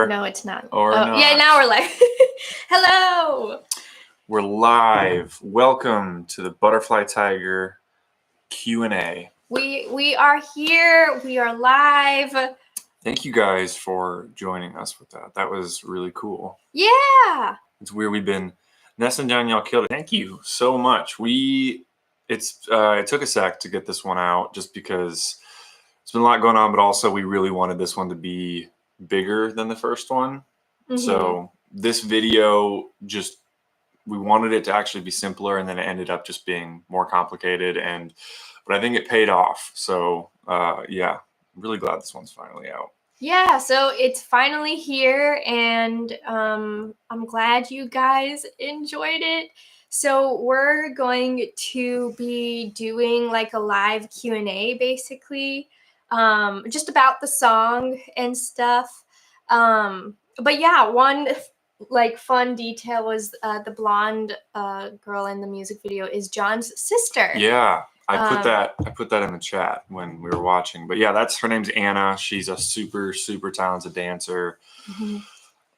No, it's not. Or not. Yeah, now we're live. Hello. We're live. Welcome to the ButterflyTiger Q&A. We are here. We are live. Thank you guys for joining us with that. That was really cool. Yeah. It's weird. We've been Ness and Danielle killed it. Thank you so much. It took a sec to get this one out just because it's been a lot going on, but also we really wanted this one to be bigger than the first one. Mm-hmm. So this video we wanted it to actually be simpler, and then it ended up just being more complicated, but I think it paid off. So yeah, I'm really glad this one's finally out. Yeah, so it's finally here, and I'm glad you guys enjoyed it. So we're going to be doing like a live Q&A basically, just about the song and stuff. But yeah, one like fun detail was the blonde girl in the music video is John's sister. Yeah, I put that in the chat when we were watching. But yeah, her name's Anna. She's a super talented dancer. Mm-hmm.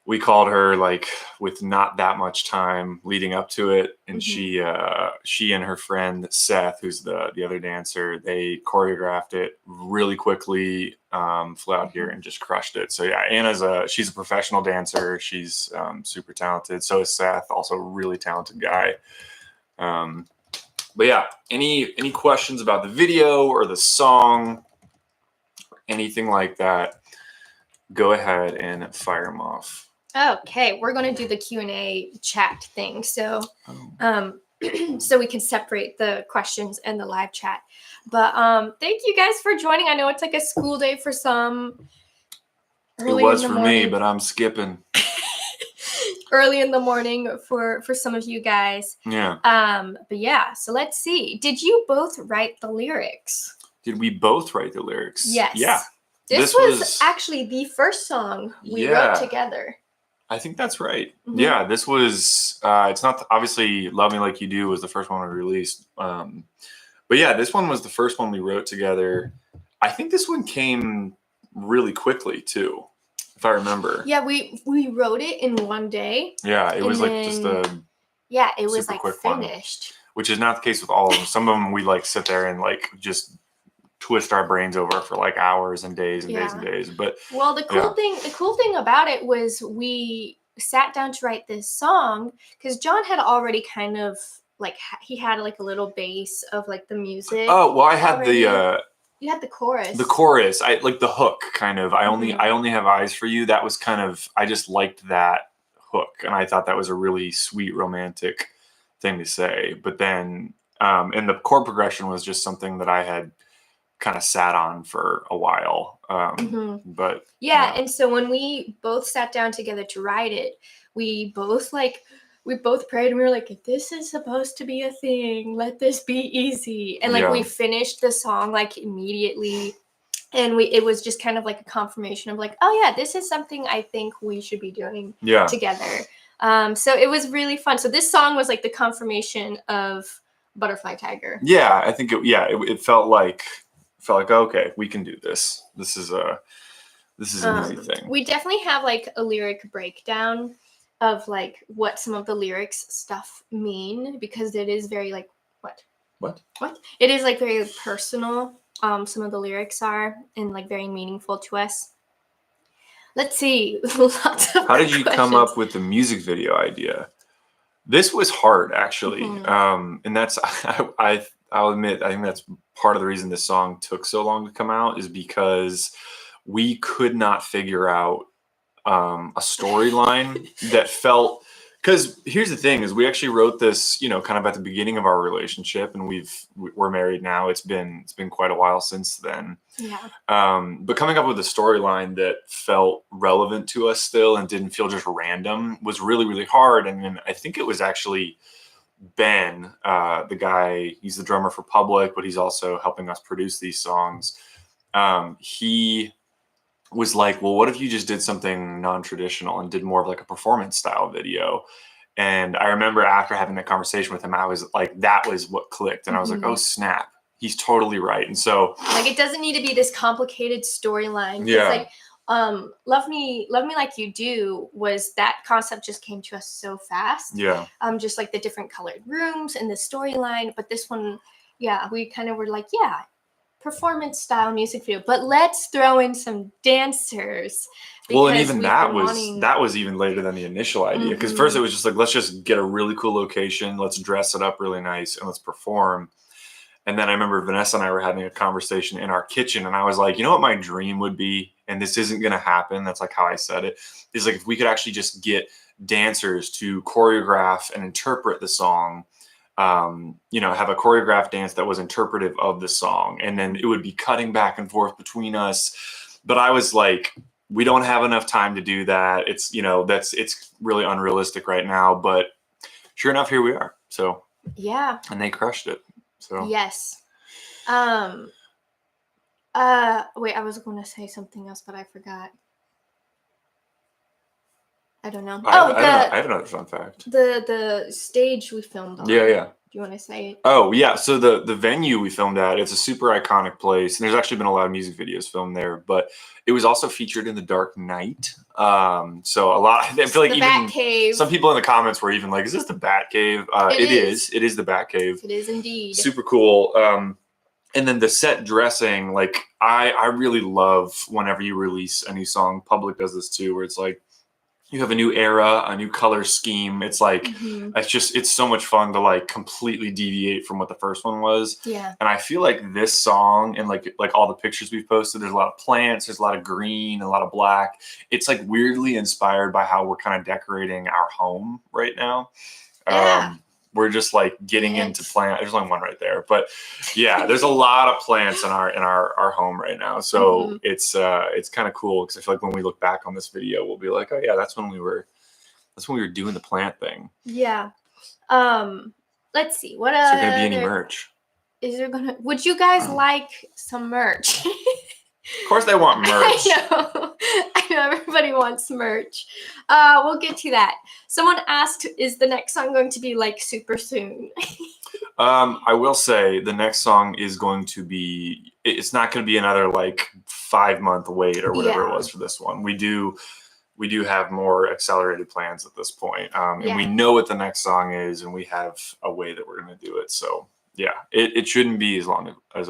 We called her like with not that much time leading up to it, and mm-hmm. she and her friend Seth, who's the other dancer, they choreographed it really quickly, flew out here and just crushed it. So yeah, she's a professional dancer. She's super talented. So is Seth, also a really talented guy. But yeah, any questions about the video or the song, anything like that, go ahead and fire them off. Okay, we're going to do the Q&A chat thing. So so we can separate the questions and the live chat. But thank you guys for joining. I know it's like a school day for some. It was for me, but I'm skipping. Early in the morning for some of you guys. Yeah. But yeah, so let's see. Did you both write the lyrics? Did we both write the lyrics? Yes. Yeah. This was actually the first song we wrote together. I think that's right. Mm-hmm. Yeah, this was, it's not, obviously Love Me Like You Do was the first one we released. But yeah, this one was the first one we wrote together. I think this one came really quickly too, if I remember. Yeah, we wrote it in one day. Yeah, it was like just a it was like finished. One, which is not the case with all of them. Some of them we like sit there and like just twist our brains over for like hours and days and days and days. But well, the cool thing about it was we sat down to write this song because John had already kind of like he had like a little base of like the music. Oh well, I had you had the chorus. The chorus, I like the hook kind of. I only have eyes for you. That was kind of, I just liked that hook, and I thought that was a really sweet romantic thing to say. But then and the chord progression was just something that I had kind of sat on for a while. But yeah, and so when we both sat down together to write it, we both prayed and we were like, this is supposed to be a thing, let this be easy. And like we finished the song like immediately, and it was just kind of like a confirmation of like, oh yeah, this is something I think we should be doing together. So it was really fun. So this song was like the confirmation of ButterflyTiger. Yeah, I think it felt like okay, we can do this. This is an easy thing. We definitely have like a lyric breakdown of like what some of the lyrics stuff mean, because it is very like what it is like very personal. Some of the lyrics are, and like very meaningful to us. Let's see. Lots of How did you come up with the music video idea? This was hard actually. And that's I'll admit, I think that's part of the reason this song took so long to come out, is because we could not figure out a storyline that felt, because here's the thing is we actually wrote this, kind of at the beginning of our relationship, and we're married now. It's been quite a while since then. Yeah. But coming up with a storyline that felt relevant to us still and didn't feel just random was really, really hard. And then I think it was actually Ben, the guy, he's the drummer for Public, but he's also helping us produce these songs. He was like, well, what if you just did something non-traditional and did more of like a performance style video? And I remember after having that conversation with him, I was like, that was what clicked. And I was like, oh snap, he's totally right. And so like, it doesn't need to be this complicated storyline. Yeah. It's like Love Me Like You Do was that concept just came to us so fast. Yeah. Just like the different colored rooms and the storyline. But this one, yeah, we kind of were like, yeah, performance style music video, but let's throw in some dancers. Well, and even that was even later than the initial idea, because first it was just like, let's just get a really cool location, let's dress it up really nice, and let's perform. And then I remember Vanessa and I were having a conversation in our kitchen, and I was like, you know what my dream would be, and this isn't going to happen, that's like how I said it, is like if we could actually just get dancers to choreograph and interpret the song, have a choreographed dance that was interpretive of the song, and then it would be cutting back and forth between us. But I was like, we don't have enough time to do that. It's it's really unrealistic right now. But sure enough, here we are. So yeah, and they crushed it. So yes. Wait, I was going to say something else, but I forgot. I don't know. I have another fun fact. The stage we filmed on. Yeah. Do you want to say it? Oh, yeah. So the venue we filmed at, it's a super iconic place. And there's actually been a lot of music videos filmed there, but it was also featured in The Dark Knight. So a lot, I feel like even some people in the comments were even like, is this the Bat Cave? It is. It is the Bat Cave. It is indeed. Super cool. And then the set dressing, like I really love whenever you release a new song. Public does this too, where it's like, you have a new era, a new color scheme. It's like, it's so much fun to like completely deviate from what the first one was. Yeah. And I feel like this song and like all the pictures we've posted, there's a lot of plants, there's a lot of green, a lot of black. It's like weirdly inspired by how we're kind of decorating our home right now. Yeah. We're just like getting into plant. There's only one right there, but yeah, there's a lot of plants in our home right now. So it's kind of cool because I feel like when we look back on this video, we'll be like, oh yeah, that's when we were doing the plant thing. Yeah. Let's see. What is there gonna be any merch? Would you guys like some merch? Of course they want merch. I know everybody wants merch. We'll get to that. Someone asked, is the next song going to be like super soon? I will say the next song is going to be, it's not going to be another like 5-month wait or whatever it was for this one. We do have more accelerated plans at this point. And we know what the next song is, and we have a way that we're going to do it. So yeah, it shouldn't be as long as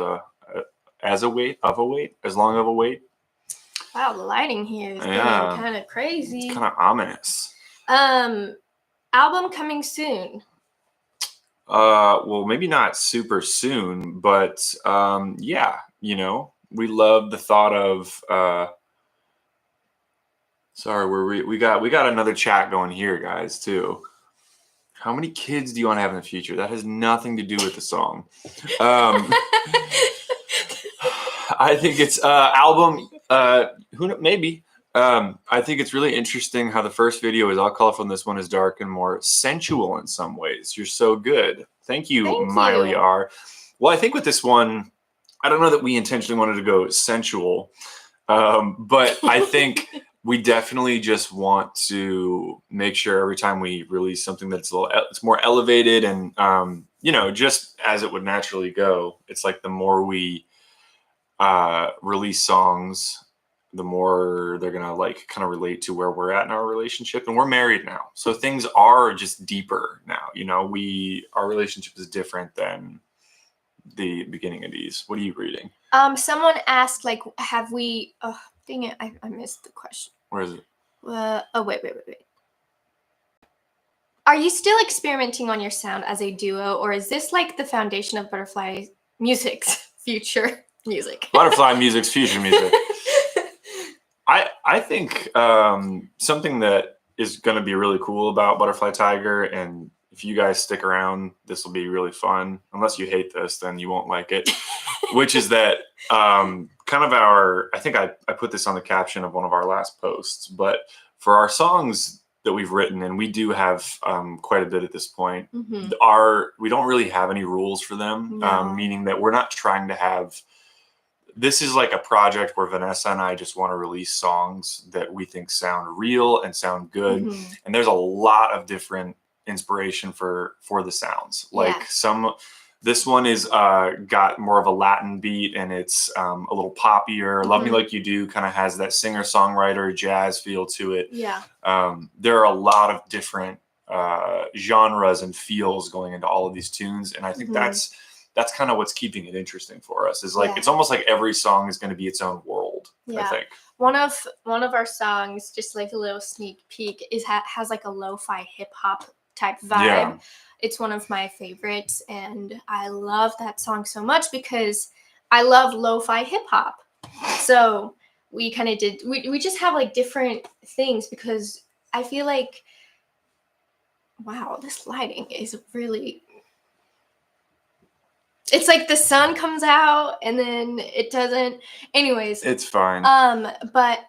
as long of a wait. Wow, the lighting here is getting kind of crazy. It's kind of ominous. Album coming soon. Well, maybe not super soon, but yeah, we love the thought of sorry, we got another chat going here, guys, too. How many kids do you want to have in the future? That has nothing to do with the song. I think it's album. Maybe. I think it's really interesting how the first video is all colorful and this one is dark and more sensual in some ways. You're so good. Thank you, Miley R. Well, I think with this one, I don't know that we intentionally wanted to go sensual, but I think we definitely just want to make sure every time we release something that's it's more elevated and just as it would naturally go. It's like the more we release songs, the more they're gonna like kind of relate to where we're at in our relationship. And we're married now, so things are just deeper now. Our relationship is different than the beginning of these. What are you reading? Someone asked, like, have we? Oh, dang it! I missed the question. Where is it? Wait. Are you still experimenting on your sound as a duo, or is this like the foundation of Butterfly Music's future music? Butterfly Music's future music. I think something that is going to be really cool about ButterflyTiger, and if you guys stick around, this will be really fun. Unless you hate this, then you won't like it. Which is that kind of I think I put this on the caption of one of our last posts, but for our songs that we've written, and we do have quite a bit at this point, we don't really have any rules for them, meaning that we're not trying to have. This is like a project where Vanessa and I just want to release songs that we think sound real and sound good. And there's a lot of different inspiration for the sounds. Like some This one is got more of a Latin beat, and it's a little poppier. Love Me Like You Do kind of has that singer-songwriter jazz feel to it. Yeah. There are a lot of different genres and feels going into all of these tunes, and I think that's kind of what's keeping it interesting for us. Is like it's almost like every song is going to be its own world. I think one of our songs, just like a little sneak peek, is has like a lo-fi hip hop type vibe. Yeah. It's one of my favorites, and I love that song so much because I love lo-fi hip hop. So we kind of did. We just have like different things because I feel like, wow, this lighting is really. It's like the sun comes out and then it doesn't. Anyways, it's fine. But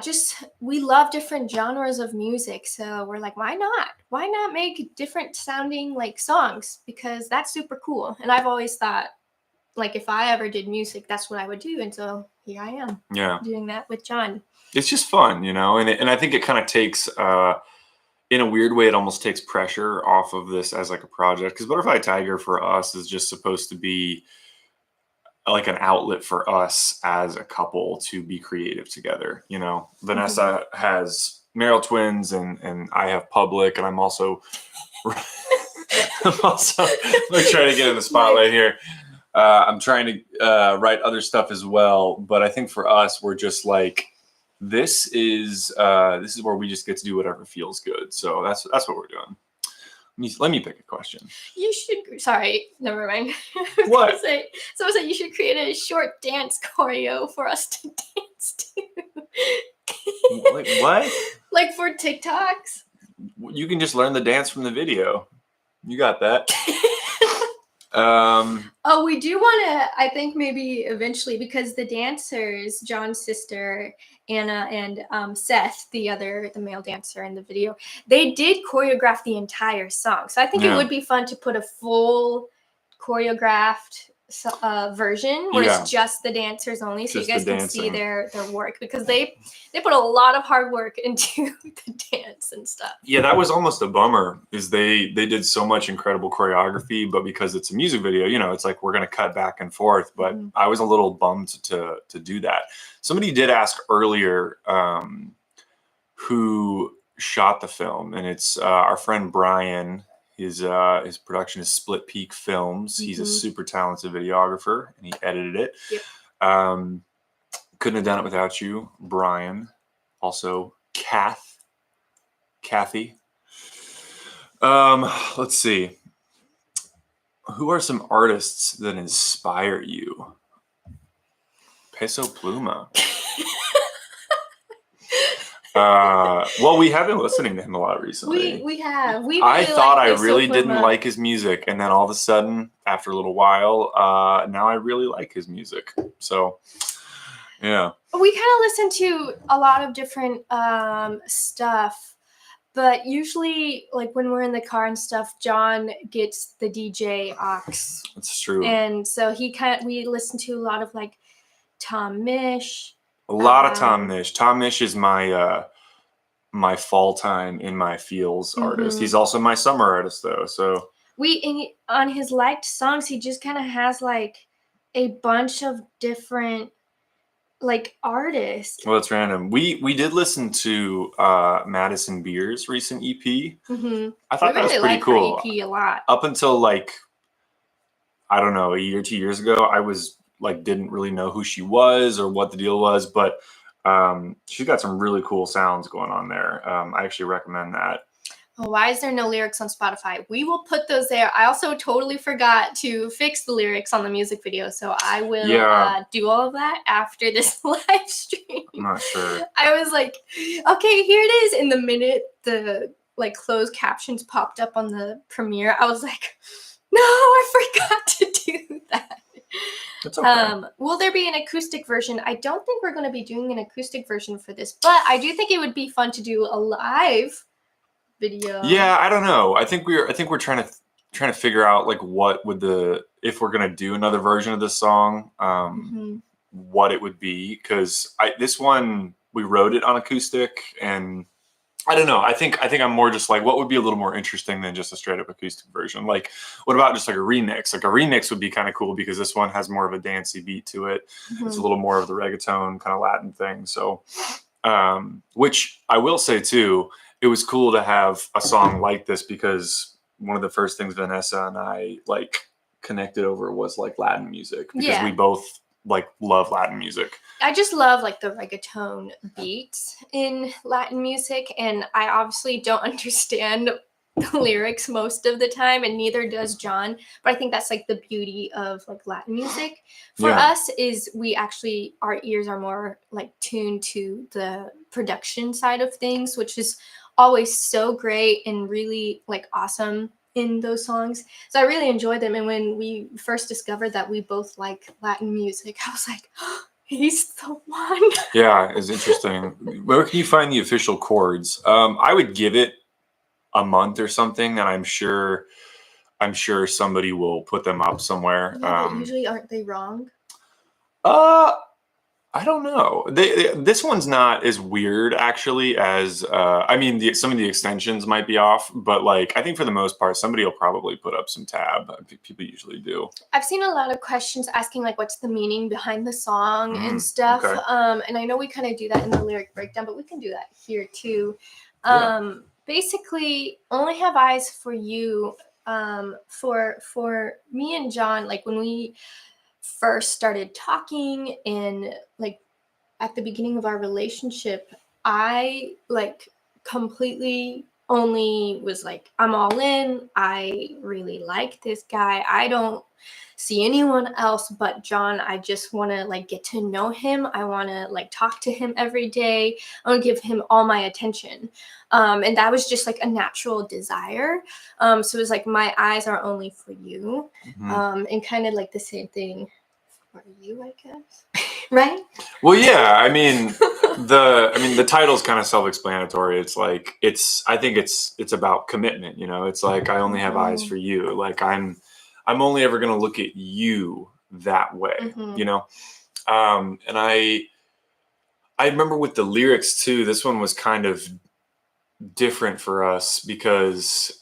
just we love different genres of music, so we're like, why not make different sounding like songs, because that's super cool. And I've always thought, like, if I ever did music, that's what I would do, and so here I am doing that with John. It's just fun, and I think it kind of takes in a weird way, it almost takes pressure off of this as like a project, because ButterflyTiger for us is just supposed to be like an outlet for us as a couple to be creative together. Vanessa has Meryl Twins, and I have Public, and I'm also like trying to get in the spotlight here. I'm trying to write other stuff as well, but I think for us, we're just like, this is where we just get to do whatever feels good. So that's what we're doing. Let me pick a question. You should. Sorry, never mind. What? Someone said you should create a short dance choreo for us to dance to. Like what? Like for TikToks. You can just learn the dance from the video. You got that. We do want to, I think maybe eventually, because the dancers, John's sister Anna and Seth, the male dancer in the video, they did choreograph the entire song. So I think it would be fun to put a full choreographed version where it's just the dancers only, so you guys can see their work, because they put a lot of hard work into the dance and stuff. Yeah, that was almost a bummer, is they did so much incredible choreography, but because it's a music video, it's like we're going to cut back and forth, but I was a little bummed to do that. Somebody did ask earlier who shot the film, and it's our friend Brian. His production is Split Peak Films. He's a super talented videographer, and he edited it. Yep. Couldn't have done it without you, Brian. Also, Kathy. Let's see. Who are some artists that inspire you? Peso Pluma. Well, we have been listening to him a lot recently. We have. I thought I really didn't like his music, and then all of a sudden, after a little while, now I really like his music. So, yeah. We kind of listen to a lot of different stuff, but usually, like when we're in the car and stuff, John gets the DJ aux. That's true. And so we listen to a lot of like Tom Misch. A lot of Tom Misch. Tom Misch is my my fall time in my feels artist. He's also my summer artist though. So on his liked songs, he just kind of has like a bunch of different like artists. Well, it's random. We did listen to Madison Beer's recent EP. I thought that was pretty cool. Her EP a lot. Up until like, I don't know, a year, 2 years ago, I was like, didn't really know who she was or what the deal was, but she's got some really cool sounds going on there. I actually recommend that. Oh, why is there no lyrics on Spotify? We will put those there. I also totally forgot to fix the lyrics on the music video, so I will do all of that after this live stream. I'm not sure. I was like, okay, here it is. In the minute the like closed captions popped up on the premiere, I was like, no, I forgot to do that. It's okay. Will there be an acoustic version? I don't think we're going to be doing an acoustic version for this, but I do think it would be fun to do a live video. Yeah, I don't know. I think we're trying to figure out like what would if we're going to do another version of this song, what it would be, because this one we wrote it on acoustic, and I don't know. I think I'm more just like, what would be a little more interesting than just a straight up acoustic version? Like, what about just like a remix? Like a remix would be kind of cool because this one has more of a dancey beat to it. It's a little more of the reggaeton kind of Latin thing. So, which I will say too, it was cool to have a song like this because one of the first things Vanessa and I like connected over was like Latin music because we both like love Latin music. I just love like the reggaeton beats in Latin music, and I obviously don't understand the lyrics most of the time, and neither does John. But I think that's like the beauty of like Latin music for us is we actually, our ears are more like tuned to the production side of things, which is always so great and really like awesome in those songs. So I really enjoyed them. And when we first discovered that we both like Latin music, I was like, oh, he's the one. Yeah, it's interesting. Where can you find the official chords? I would give it a month or something, and I'm sure somebody will put them up somewhere. Yeah, but usually aren't they wrong? I don't know. This one's not as weird actually as I mean, some of the extensions might be off, but like I think for the most part, somebody will probably put up some tab. I think people usually do. I've seen a lot of questions asking like what's the meaning behind the song and stuff. Okay. And I know we kind of do that in the lyric breakdown, but we can do that here too. Basically, Only Have Eyes for You. For me and John, like when we first started talking and like at the beginning of our relationship, I like completely only was like, I'm all in. I really like this guy. I don't see anyone else but John. I just want to like get to know him. I want to like talk to him every day. I want to give him all my attention. And that was just like a natural desire. So it was like, my eyes are only for you. And kind of like the same thing for you, I guess. Right? Well, yeah. I mean, the title's kind of self-explanatory. It's like I think it's about commitment. You know, it's like I only have eyes for you. Like I'm only ever going to look at you that way. You know, and I remember with the lyrics too. This one was kind of different for us because.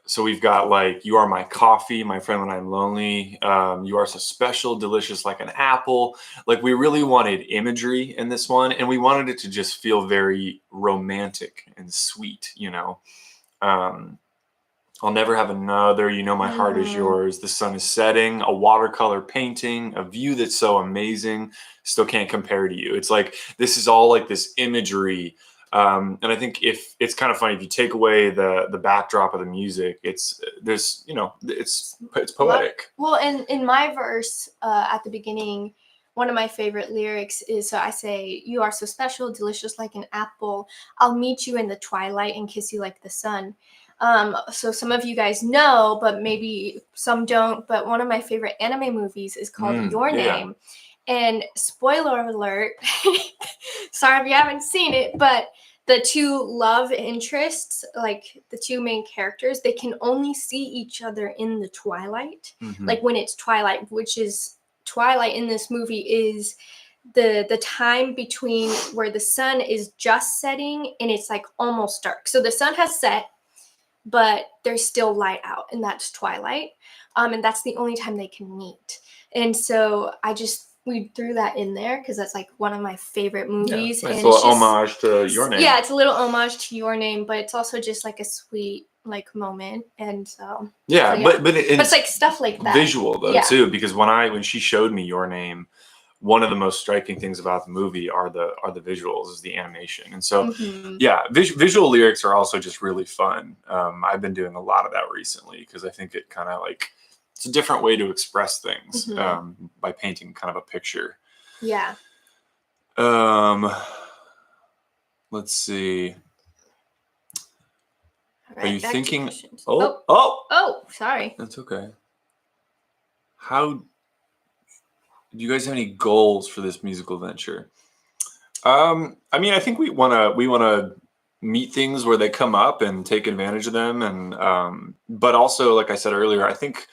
So we've got like, you are my coffee, my friend when I'm lonely. You are so special, delicious like an apple. Like we really wanted imagery in this one, and we wanted it to just feel very romantic and sweet, you know. I'll never have another, you know, my heart is yours. The sun is setting, a watercolor painting, a view that's so amazing, still can't compare to you. It's like, this is all like this imagery. And I think if it's kind of funny, if you take away the backdrop of the music, it's poetic. Well, in my verse at the beginning, one of my favorite lyrics is, so I say, you are so special, delicious like an apple. I'll meet you in the twilight and kiss you like the sun. So some of you guys know, but maybe some don't, but one of my favorite anime movies is called Your Name. And spoiler alert, sorry if you haven't seen it, but the two love interests, like the two main characters, they can only see each other in the twilight. Like when it's twilight, which is twilight in this movie is the time between where the sun is just setting and it's like almost dark. So the sun has set, but there's still light out, and that's twilight. And that's the only time they can meet. And so we threw that in there because that's like one of my favorite movies. Yeah, nice and little homage to Your Name. Yeah, it's a little homage to Your Name, but it's also just like a sweet like moment. And so but it's like stuff like that. Visual though too, because when she showed me Your Name, one of the most striking things about the movie are the visuals, is the animation. And so visual lyrics are also just really fun. I've been doing a lot of that recently because I think it kind of like, it's a different way to express things by painting kind of a picture. Yeah. Let's see. Right, are you thinking? Oh, sorry. That's okay. Do you guys have any goals for this musical venture? I mean, I think we wanna meet things where they come up and take advantage of them, and but also, like I said earlier, I think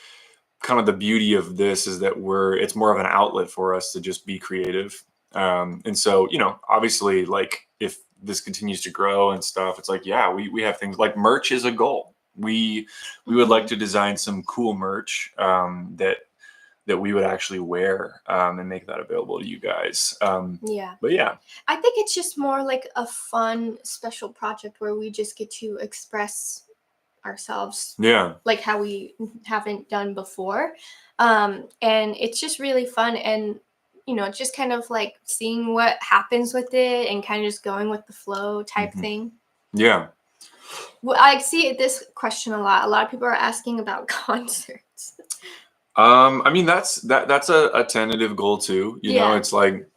kind of the beauty of this is that it's more of an outlet for us to just be creative. And so, you know, obviously, like if this continues to grow and stuff, it's like, yeah, we have things like merch is a goal. We would like to design some cool merch that we would actually wear and make that available to you guys. Yeah. But yeah, I think it's just more like a fun, special project where we just get to express ourselves, yeah, like how we haven't done before. And it's just really fun. And, you know, just kind of like seeing what happens with it and kind of just going with the flow type thing. yeah. Well, I see this question a lot. A lot of people are asking about concerts. I mean, that's a tentative goal too. You know, it's like,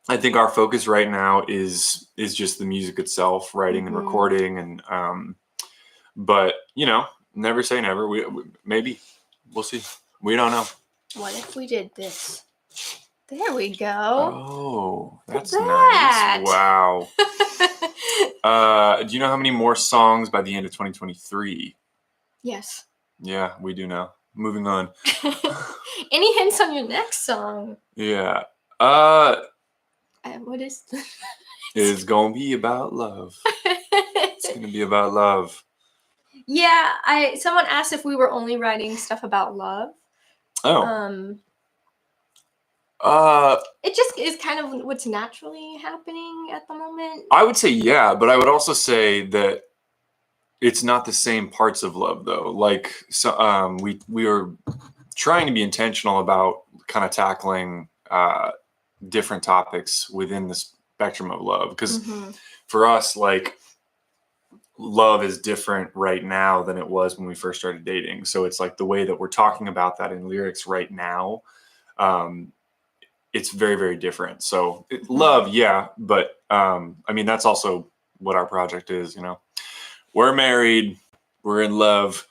I think our focus right now is just the music itself, writing and recording, and but you know, never say never. We maybe we'll see. We don't know. What if we did this? There we go. Oh, that's that. nice. Wow. Do you know how many more songs by the end of 2023? Yes. Yeah, we do know. Moving on. Any hints on your next song? Yeah. What is It's gonna be about love. It's gonna be about love. Yeah, someone asked if we were only writing stuff about love. Oh. It just is kind of what's naturally happening at the moment. I would say yeah, but I would also say that it's not the same parts of love though. Like, so we are trying to be intentional about kind of tackling different topics within the spectrum of love, because for us, like, love is different right now than it was when we first started dating. So it's like the way that we're talking about that in lyrics right now, it's very, very different. So love, yeah, but I mean, that's also what our project is, you know. We're married, we're in love.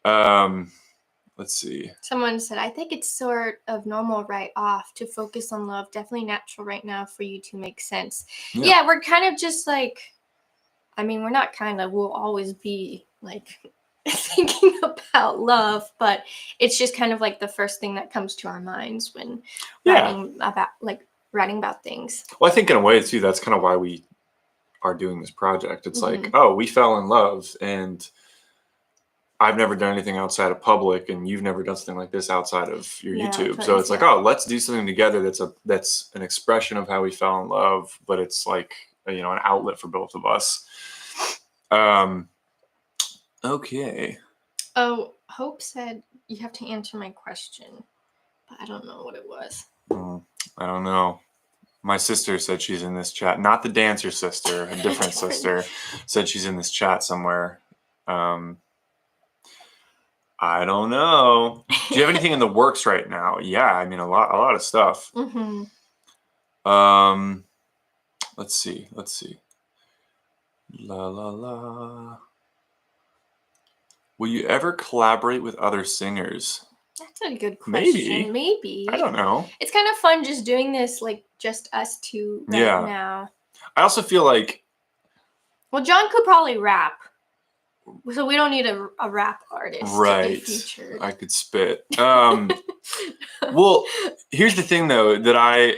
Let's see. Someone said, I think it's sort of normal right off to focus on love. Definitely natural right now for you to make sense. Yeah, we're kind of just like, I mean, we're not kind of, we'll always be like thinking about love, but it's just kind of like the first thing that comes to our minds when writing about things. Well, I think in a way too, that's kind of why we are doing this project. It's like, oh, we fell in love, and I've never done anything outside of public, and you've never done something like this outside of your YouTube. So it's like, oh, let's do something together that's an expression of how we fell in love, but it's like, you know, an outlet for both of us. Okay. Oh, Hope said you have to answer my question, but I don't know what it was. I don't know. My sister said she's in this chat. Not the dancer sister, a different sister said she's in this chat somewhere. I don't know. Do you have anything in the works right now? Yeah, I mean, a lot of stuff. Let's see. La la la. Will you ever collaborate with other singers? That's a good question. Maybe. I don't know. It's kind of fun just doing this, like, just us two now. I also feel like, well, John could probably rap, so we don't need a rap artist to be featured. I could spit. Well, here's the thing though that I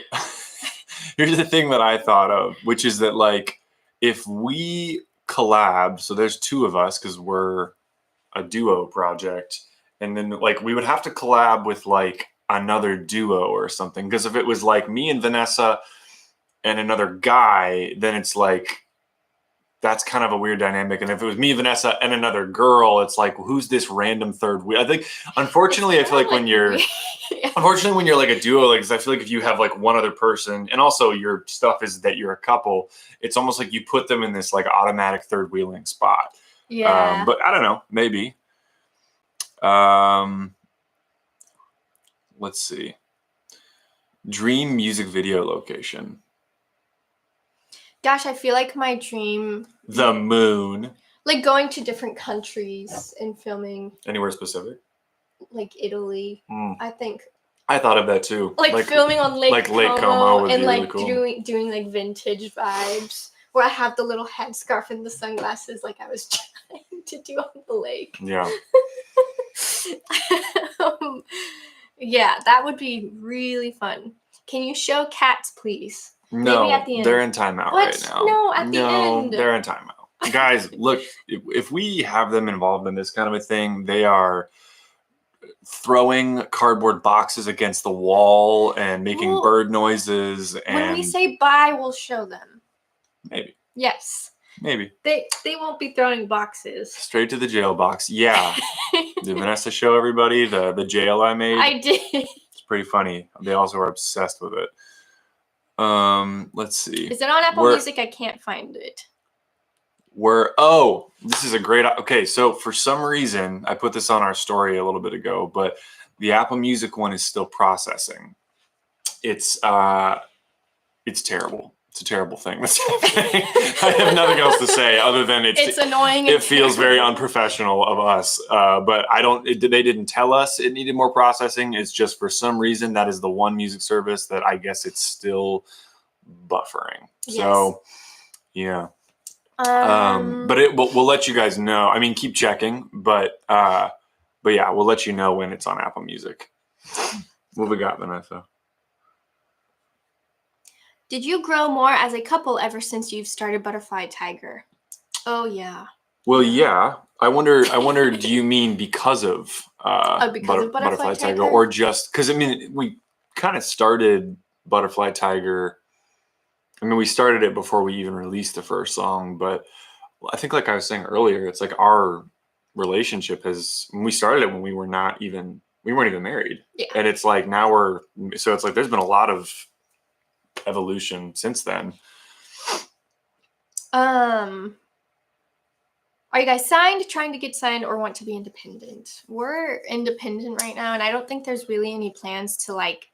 thought of, which is that, like, if we collab, so there's two of us because we're a duo project, and then like we would have to collab with like another duo or something, because if it was like me and Vanessa and another guy, then it's like that's kind of a weird dynamic. And if it was me, Vanessa, and another girl, it's like, who's this random third wheel? I think, unfortunately, I feel like when you're like a duo, like, 'cause I feel like if you have like one other person, and also your stuff is that you're a couple, it's almost like you put them in this like automatic third wheeling spot. Yeah. But I don't know, maybe. Let's see. Dream music video location. Gosh, I feel like my dream. The moon. Like going to different countries and filming. Anywhere specific? Like Italy, I think. I thought of that too. Like filming on Lake Como would and be like really cool. doing like vintage vibes, where I have the little headscarf and the sunglasses, like I was trying to do on the lake. Yeah. Yeah, that would be really fun. Can you show cats, please? No, maybe at the end. they're in timeout What? right now. No, at the end. They're in timeout. Guys, look, if we have them involved in this kind of a thing, they are throwing cardboard boxes against the wall and making bird noises. And when we say bye, we'll show them. Maybe. Yes. Maybe. They won't be throwing boxes. Straight to the jail box. Yeah. Did Vanessa show everybody the jail I made? I did. It's pretty funny. They also are obsessed with it. Let's see. Is it on Apple Music? I can't find it. This is a great. Okay, so for some reason, I put this on our story a little bit ago, but the Apple Music one is still processing. It's terrible. It's a terrible thing that's happening. I have nothing else to say other than it's annoying. It feels very unprofessional of us. But they didn't tell us it needed more processing. It's just for some reason that is the one music service that I guess it's still buffering. Yes. So, yeah. But we'll let you guys know. I mean, keep checking, but yeah, we'll let you know when it's on Apple Music. What we got, Vanessa? Did you grow more as a couple ever since you've started ButterflyTiger? Oh yeah. Well, yeah. I wonder. Do you mean because of ButterflyTiger, or just because? I mean, we kind of started ButterflyTiger. I mean, we started it before we even released the first song, but I think, like I was saying earlier, it's like our relationship we started it when we weren't even married. Yeah. And it's like now so it's like there's been a lot of evolution since then. Are you guys signed, trying to get signed, or want to be independent? We're independent right now, and I don't think there's really any plans to like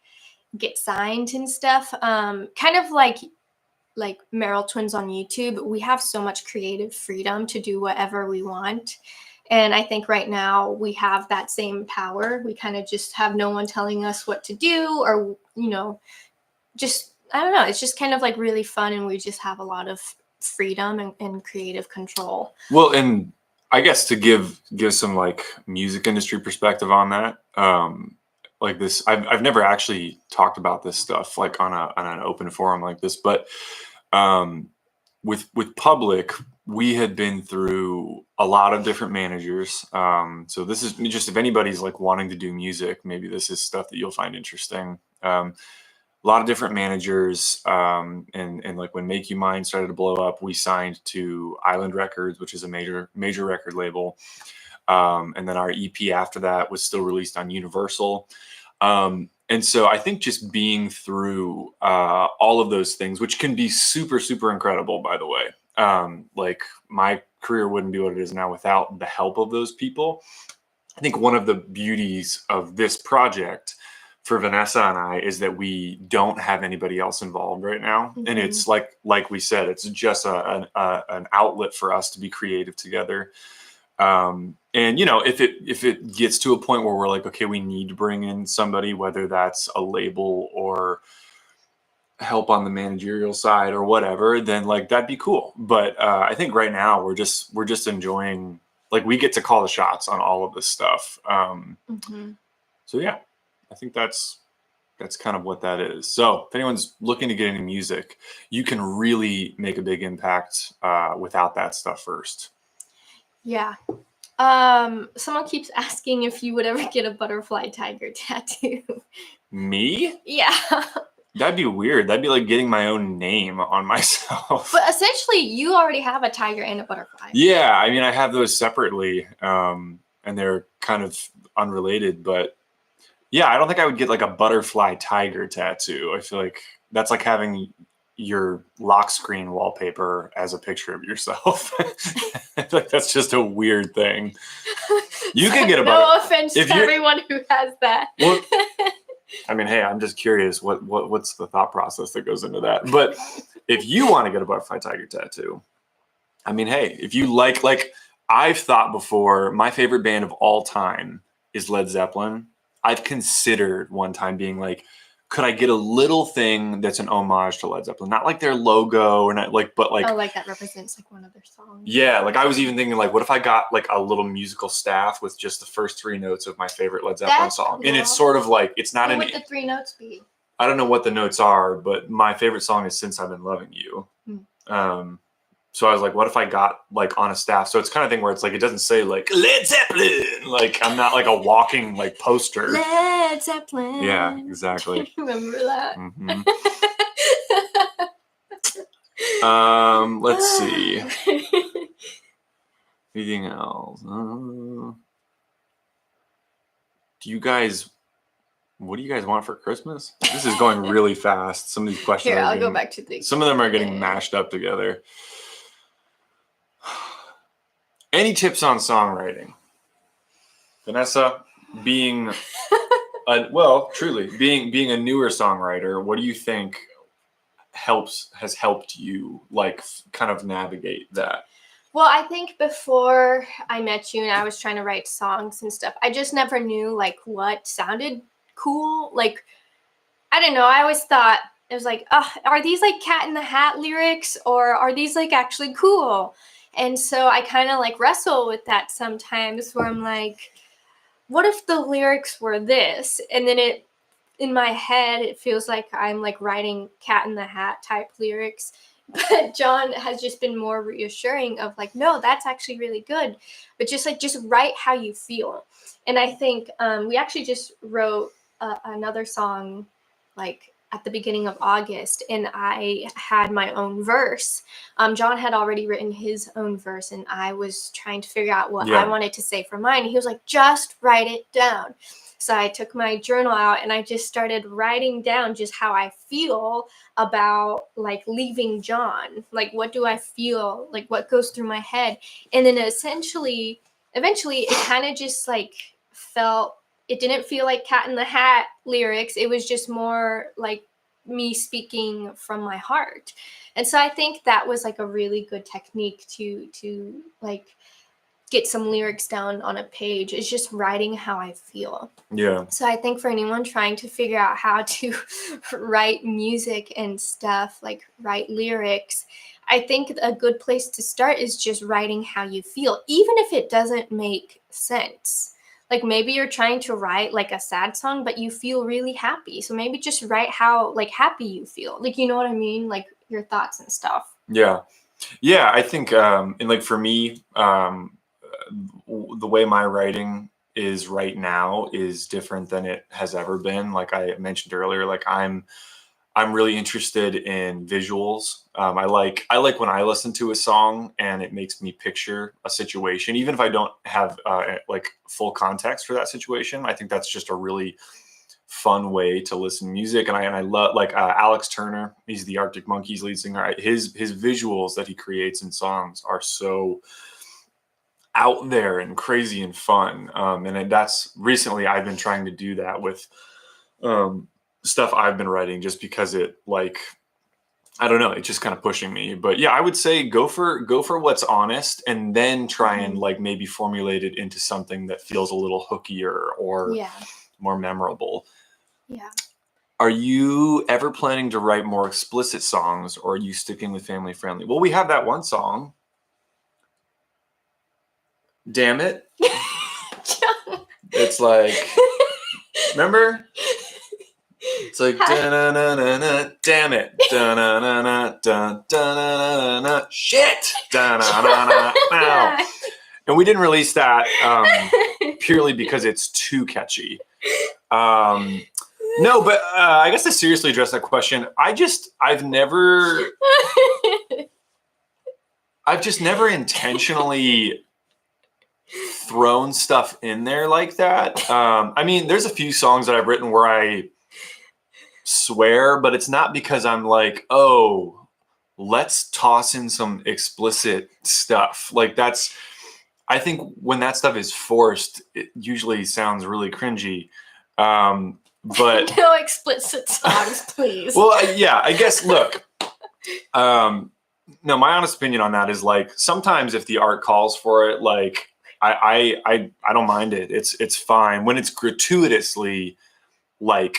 get signed and stuff. Kind of like Meryl Twins on YouTube, we have so much creative freedom to do whatever we want. And I think right now we have that same power. We kind of just have no one telling us what to do, or, just, I don't know. It's just kind of like really fun, and we just have a lot of freedom and creative control. Well, and I guess to give some like music industry perspective on that, like this, I've never actually talked about this stuff like on an open forum like this, but with Public, we had been through a lot of different managers. So this is just, if anybody's like wanting to do music, maybe this is stuff that you'll find interesting. A lot of different managers, and like when Make You Mine started to blow up, we signed to Island Records, which is a major record label. And then our EP after that was still released on Universal. And so I think just being through all of those things, which can be super, super incredible, by the way. Like my career wouldn't be what it is now without the help of those people. I think one of the beauties of this project for Vanessa and I is that we don't have anybody else involved right now. Mm-hmm. And it's like we said, it's just an outlet for us to be creative together. And if it gets to a point where we're like, okay, we need to bring in somebody, whether that's a label or help on the managerial side or whatever, then like that'd be cool. But I think right now we're just enjoying, like, we get to call the shots on all of this stuff. So yeah, I think that's kind of what that is. So if anyone's looking to get into music, you can really make a big impact without that stuff first. Yeah. Someone keeps asking if you would ever get a ButterflyTiger tattoo. Me? Yeah. That'd be weird. That'd be like getting my own name on myself. But essentially, you already have a tiger and a butterfly. Yeah, I mean, I have those separately, and they're kind of unrelated. But yeah, I don't think I would get like a ButterflyTiger tattoo. I feel like that's like having your lock screen wallpaper as a picture of yourself. I feel like that's just a weird thing. You can get a no offense to everyone who has that. Well, I mean, hey, I'm just curious what's the thought process that goes into that. But if you want to get a ButterflyTiger tattoo, I mean, hey, if you like I've thought before, my favorite band of all time is Led Zeppelin. I've considered one time being like, could I get a little thing that's an homage to Led Zeppelin? Not like their logo or not like, but like, oh, like that represents like one of their songs. Yeah. Like I was even thinking like, what if I got like a little musical staff with just the first 3 notes of my favorite Led Zeppelin song? Cool. And it's sort of like, it's not what would the 3 notes be? I don't know what the notes are, but my favorite song is Since I've Been Loving You. So I was like, what if I got like on a staff? So it's kind of thing where it's like, it doesn't say like Led Zeppelin. Like I'm not like a walking like poster. Led Zeppelin. Yeah, exactly. Remember that? Let's see. Anything else? What do you guys want for Christmas? This is going really fast. Some of these questions Here, I'll go back to the. Some of them are getting mashed up together. Any tips on songwriting? Vanessa, being truly being a newer songwriter, what do you think has helped you like kind of navigate that? Well, I think before I met you and I was trying to write songs and stuff, I just never knew like what sounded cool. Like, I don't know. I always thought it was like, are these like Cat in the Hat lyrics or are these like actually cool? And so I kind of like wrestle with that sometimes where I'm like, what if the lyrics were this? And then in my head, it feels like I'm like writing Cat in the Hat type lyrics. But John has just been more reassuring of like, no, that's actually really good. But just write how you feel. And I think we actually just wrote another song like at the beginning of August, and I had my own verse. John had already written his own verse, and I was trying to figure out what I wanted to say for mine. And he was like, just write it down. So I took my journal out and I just started writing down just how I feel about like leaving John. Like, what do I feel? Like, what goes through my head? And then eventually it kind of just like it didn't feel like Cat in the Hat lyrics. It was just more like me speaking from my heart. And so I think that was like a really good technique to like get some lyrics down on a page, is just writing how I feel. Yeah. So I think for anyone trying to figure out how to write music and stuff, like write lyrics, I think a good place to start is just writing how you feel, even if it doesn't make sense. Like maybe you're trying to write like a sad song, but you feel really happy. So maybe just write how like happy you feel. Like, you know what I mean? Like your thoughts and stuff. Yeah. Yeah. I think, and like for me, the way my writing is right now is different than it has ever been. Like I mentioned earlier, like I'm really interested in visuals. I like when I listen to a song and it makes me picture a situation, even if I don't have like full context for that situation. I think that's just a really fun way to listen to music. And I love like Alex Turner. He's the Arctic Monkeys lead singer. His visuals that he creates in songs are so out there and crazy and fun. And that's recently I've been trying to do that with stuff I've been writing, just because it like, I don't know, it's just kind of pushing me. But yeah, I would say go for what's honest, and then try and like maybe formulate it into something that feels a little hookier or more memorable. Yeah. Are you ever planning to write more explicit songs, or are you sticking with family friendly? Well, we have that one song. Damn it. It's like, remember? It's like, da-na-na-na-na, damn it. Da-na-na-na, da-na-na-na-na, shit. Da-na-na-na, and we didn't release that purely because it's too catchy. No, but I guess to seriously address that question, I've just never intentionally thrown stuff in there like that. I mean, there's a few songs that I've written where I swear, but it's not because I'm like, oh, let's toss in some explicit stuff. Like I think when that stuff is forced, it usually sounds really cringy. But no explicit songs, please. Well, yeah, I guess, look, no, my honest opinion on that is like, sometimes if the art calls for it, like I don't mind it. It's fine. When it's gratuitously like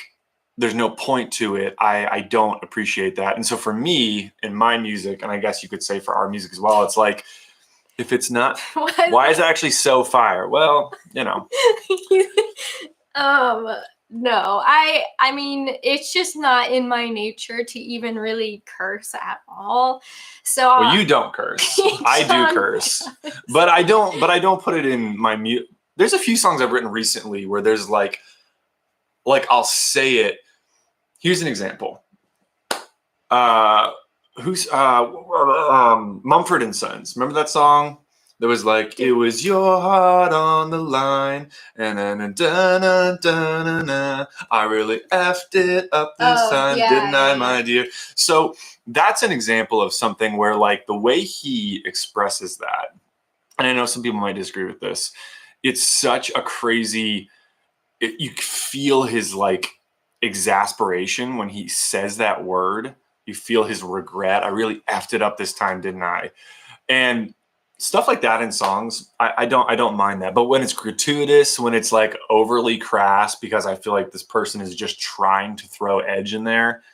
there's no point to it, I don't appreciate that. And so for me in my music, and I guess you could say for our music as well, it's like, if it's not, why is it actually so fire? Well, you know. No, I mean, it's just not in my nature to even really curse at all. So Well, you don't curse. I do curse. does. But I don't put it in my mute. There's a few songs I've written recently where there's like I'll say it. Here's an example. Who's Mumford and Sons. Remember that song? There was like, it was your heart on the line, and then I really effed it up this time, didn't I, my dear? So that's an example of something where like the way he expresses that, and I know some people might disagree with this, it's such a crazy, you feel his like exasperation when he says that word. You feel his regret. I really effed it up this time, didn't I? And stuff like that in songs, I don't mind that. But when it's gratuitous, when it's like overly crass because I feel like this person is just trying to throw edge in there,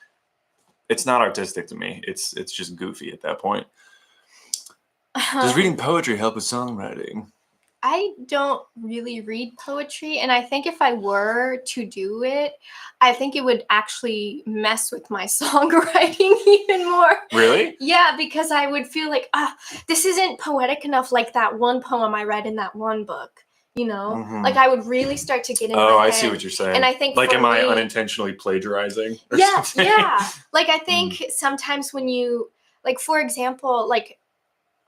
it's not artistic to me. It's just goofy at that point. Does reading poetry help with songwriting? I don't really read poetry, and I think if I were to do it, I think it would actually mess with my songwriting even more. Really? Yeah, because I would feel like, this isn't poetic enough like that one poem I read in that one book, you know? Mm-hmm. Like I would really start to get in my head. Oh, I see what you're saying. And I think like, am I me, unintentionally plagiarizing? Or yeah, something? yeah. Like I think sometimes when you, like for example, like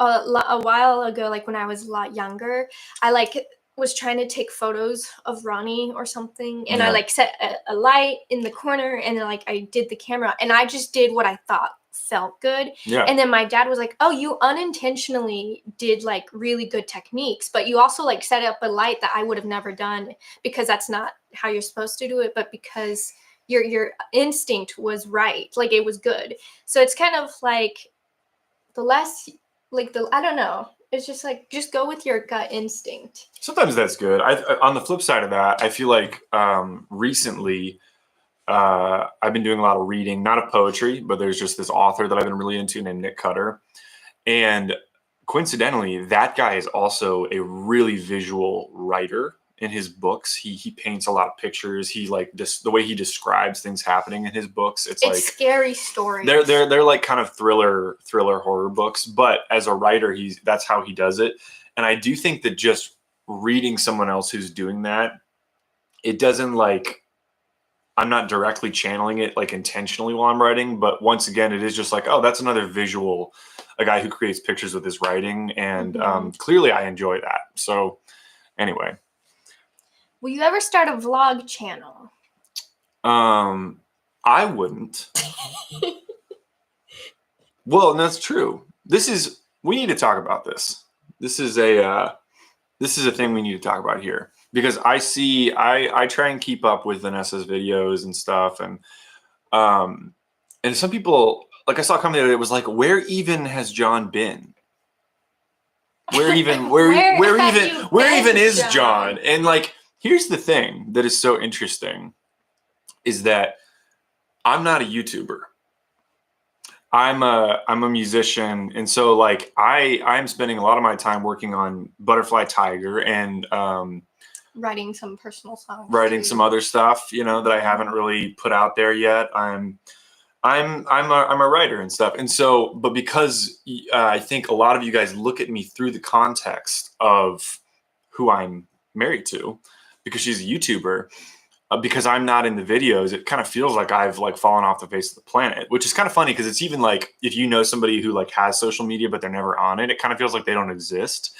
a while ago, like when I was a lot younger, I like was trying to take photos of Ronnie or something, and I like set a light in the corner, and then like I did the camera, and I just did what I thought felt good. Yeah. And then my dad was like, "Oh, you unintentionally did like really good techniques, but you also like set up a light that I would have never done because that's not how you're supposed to do it, but because your instinct was right, like it was good." So it's kind of like the less I don't know. It's just like just go with your gut instinct. Sometimes that's good. On the flip side of that, I feel like recently I've been doing a lot of reading, not of poetry, but there's just this author that I've been really into named Nick Cutter. And coincidentally, that guy is also a really visual writer. In his books, he paints a lot of pictures. He like the way he describes things happening in his books. It's like scary stories. They're like kind of thriller horror books. But as a writer, that's how he does it. And I do think that just reading someone else who's doing that, it doesn't like, I'm not directly channeling it like intentionally while I'm writing, but once again, it is just like, oh, that's another visual, a guy who creates pictures with his writing, and clearly I enjoy that. So anyway, will you ever start a vlog channel? I wouldn't. Well, that's true. We need to talk about this. This is a thing we need to talk about here, because I try and keep up with Vanessa's videos and stuff, and some people, like I saw a comment the other day, it was like, where even has John been? Where even is John? And like, here's the thing that is so interesting is that I'm not a YouTuber. I'm a musician, and so like I'm spending a lot of my time working on ButterflyTiger and writing some personal songs, writing some other stuff, that I haven't really put out there yet. I'm a writer and stuff, and so, but because I think a lot of you guys look at me through the context of who I'm married to, because she's a YouTuber. Because I'm not in the videos, it kind of feels like I've like fallen off the face of the planet, which is kind of funny because it's even like if you know somebody who like has social media but they're never on it, it kind of feels like they don't exist,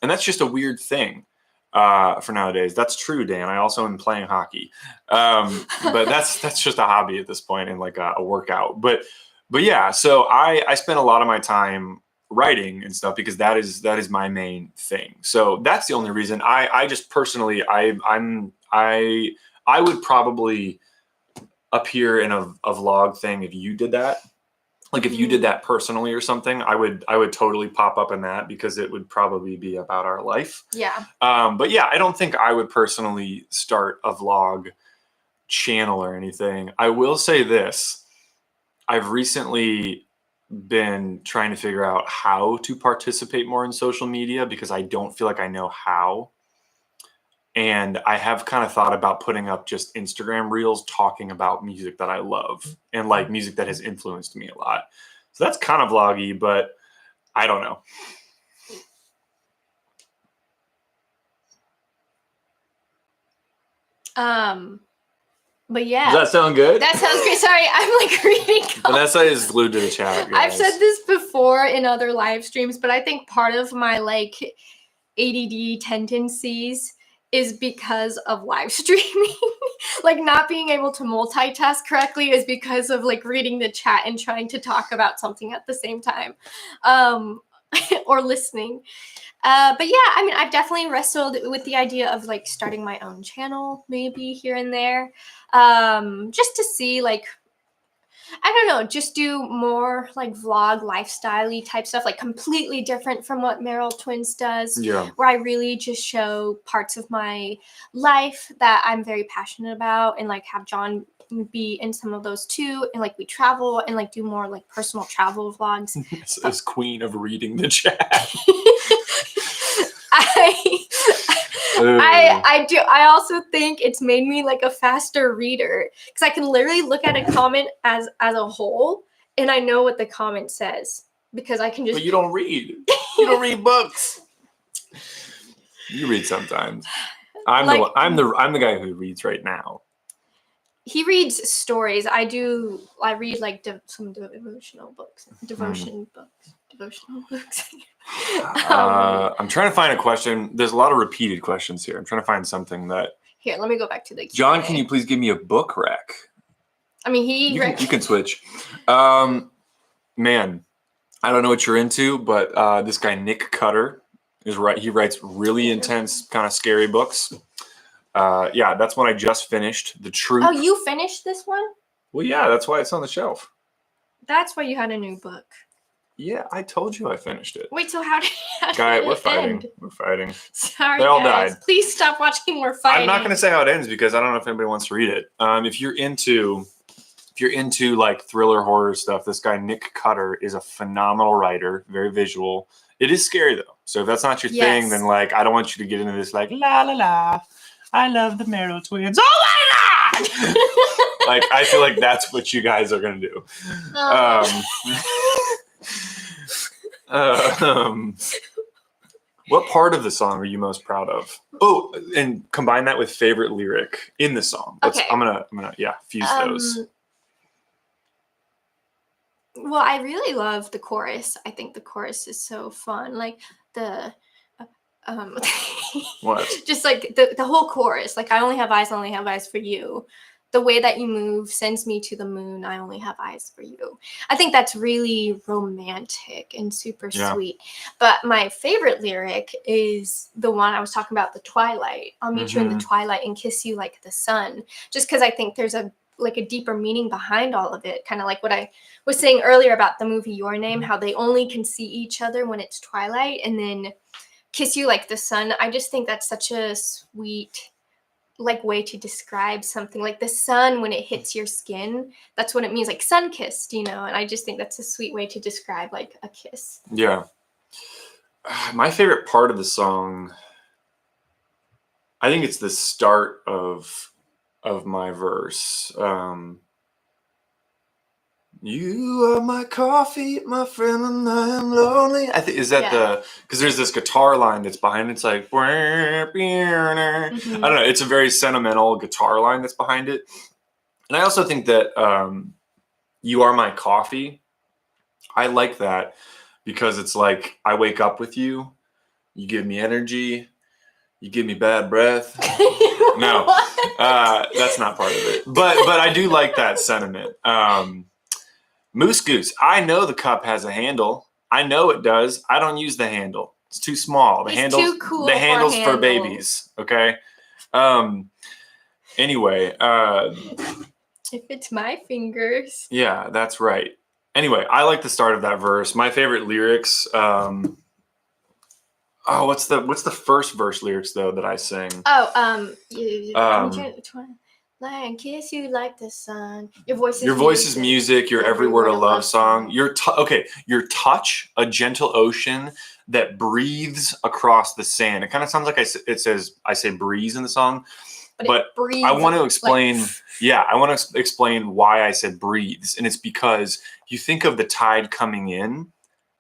and that's just a weird thing for nowadays. That's true, Dan. I also am playing hockey, but that's just a hobby at this point and like a workout. But yeah, so I spend a lot of my time writing and stuff because that is my main thing. So that's the only reason. I just personally I would probably appear in a vlog thing if you did that. Like if you did that personally or something, I would totally pop up in that because it would probably be about our life. Yeah. But yeah, I don't think I would personally start a vlog channel or anything. I will say this. I've recently been trying to figure out how to participate more in social media because I don't feel like I know how. And I have kind of thought about putting up just Instagram reels talking about music that I love and like music that has influenced me a lot. So that's kind of vloggy, but I don't know. But yeah. Does that sound good? That sounds great. Sorry, I'm like reading comments. Vanessa is glued to the chat, guys. I've said this before in other live streams, but I think part of my like ADD tendencies is because of live streaming. Like not being able to multitask correctly is because of like reading the chat and trying to talk about something at the same time, or listening. But yeah, I mean, I've definitely wrestled with the idea of like starting my own channel, maybe here and there, just to see like, I don't know, just do more like vlog lifestyle-y type stuff, like completely different from what Meryl Twins does, where I really just show parts of my life that I'm very passionate about and like have John be in some of those too, and like we travel and like do more like personal travel vlogs. As queen of reading the chat. I do. I also think it's made me like a faster reader because I can literally look at a comment as a whole and I know what the comment says because I can just. But you don't read. You don't read books. You read sometimes. I'm the guy who reads right now. He reads stories. I read like some devotional books. Devotional books. I'm trying to find a question. There's a lot of repeated questions here. I'm trying to find something that. Here, let me go back to the Q&A. John, can you please give me a book rec? I mean, you can switch. Man, I don't know what you're into, but this guy Nick Cutter is right. He writes really intense, kind of scary books. Yeah, that's one I just finished. The Truth. Oh, you finished this one? Well, yeah, that's why it's on the shelf. That's why you had a new book. Yeah, I told you I finished it. Wait, so how did we're fighting. End? We're fighting. Sorry, they all guys. died. Please stop watching. We're fighting. I'm not going to say how it ends because I don't know if anybody wants to read it. If you're into like thriller horror stuff, this guy Nick Cutter is a phenomenal writer, very visual. It is scary though. So if that's not your thing, then like I don't want you to get into this like la la la. I love the Meryl Twins. Oh my god! Like I feel like that's what you guys are going to do. What part of the song are you most proud of? Oh, and combine that with favorite lyric in the song. Okay. I'm gonna fuse those. Well, I really love the chorus. I think the chorus is so fun. Like the what? Just like the whole chorus. Like I only have eyes for you. The way that you move sends me to the moon. I only have eyes for you. I think that's really romantic and super sweet. But my favorite lyric is the one I was talking about, the twilight. I'll meet you in the twilight and kiss you like the sun. Just because I think there's a deeper meaning behind all of it. Kind of like what I was saying earlier about the movie Your Name, how they only can see each other when it's twilight and then kiss you like the sun. I just think that's such a sweet like way to describe something. Like the sun, when it hits your skin, that's what it means, like sun kissed, and I just think that's a sweet way to describe like a kiss. Yeah. My favorite part of the song, I think it's the start of my verse. You are my coffee, my friend, and I am lonely. I think is that because there's this guitar line that's behind it. It's like I don't know. It's a very sentimental guitar line that's behind it. And I also think that you are my coffee. I like that because it's like I wake up with you. You give me energy. You give me bad breath. No, that's not part of it. But I do like that sentiment. Moose Goose, I know the cup has a handle. I know it does. I don't use the handle. It's too small. The handle's too cool. The handle's for babies. Okay. Anyway. If it's my fingers. Yeah, that's right. Anyway, I like the start of that verse. My favorite lyrics. What's the first verse lyrics though that I sing? Lie and kiss you like the sun. Your voice is Your voice is music. Your every word a love song. Your your touch, a gentle ocean that breathes across the sand. It kind of sounds like I say breeze in the song, but I want to explain. Yeah, I want to explain why I said breathes, and it's because you think of the tide coming in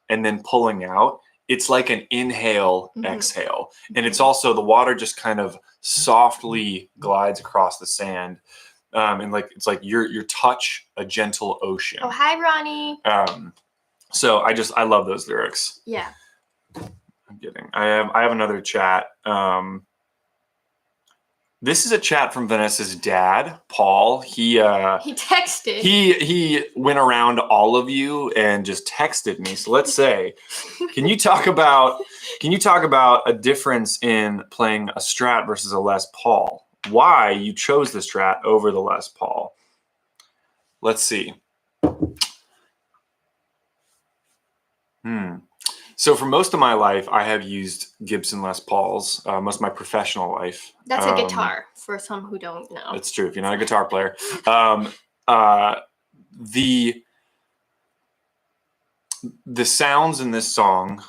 and then pulling out. It's like an inhale, exhale, and it's also the water just kind of softly glides across the sand. And like it's like your touch, a gentle ocean. Oh, hi, Ronnie. So I love those lyrics. Yeah. I'm kidding. I have another chat. This is a chat from Vanessa's dad, Paul. He texted. He went around all of you and just texted me. So let's say, can you talk about a difference in playing a Strat versus a Les Paul? Why you chose the Strat over the Les Paul? Let's see. So for most of my life, I have used Gibson Les Pauls, most of my professional life. That's a guitar, for some who don't know. It's true, if you're not a guitar player. The sounds in this song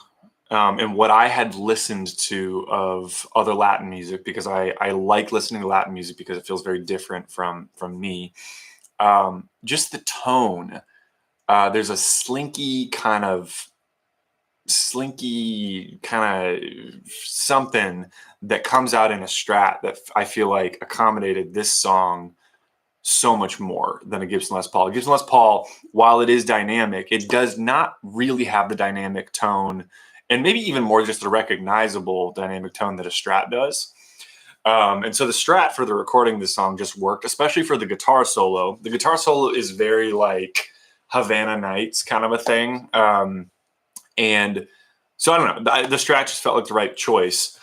and what I had listened to of other Latin music, because I like listening to Latin music because it feels very different from me. Just the tone. There's a slinky kind of something that comes out in a Strat that I feel like accommodated this song so much more than a Gibson Les Paul. A Gibson Les Paul, while it is dynamic, it does not really have the dynamic tone, and maybe even more just the recognizable dynamic tone that a Strat does. And so the Strat for the recording of this song just worked, especially for the guitar solo. The guitar solo is very like Havana Nights kind of a thing. And so I don't know, the Strat just felt like the right choice.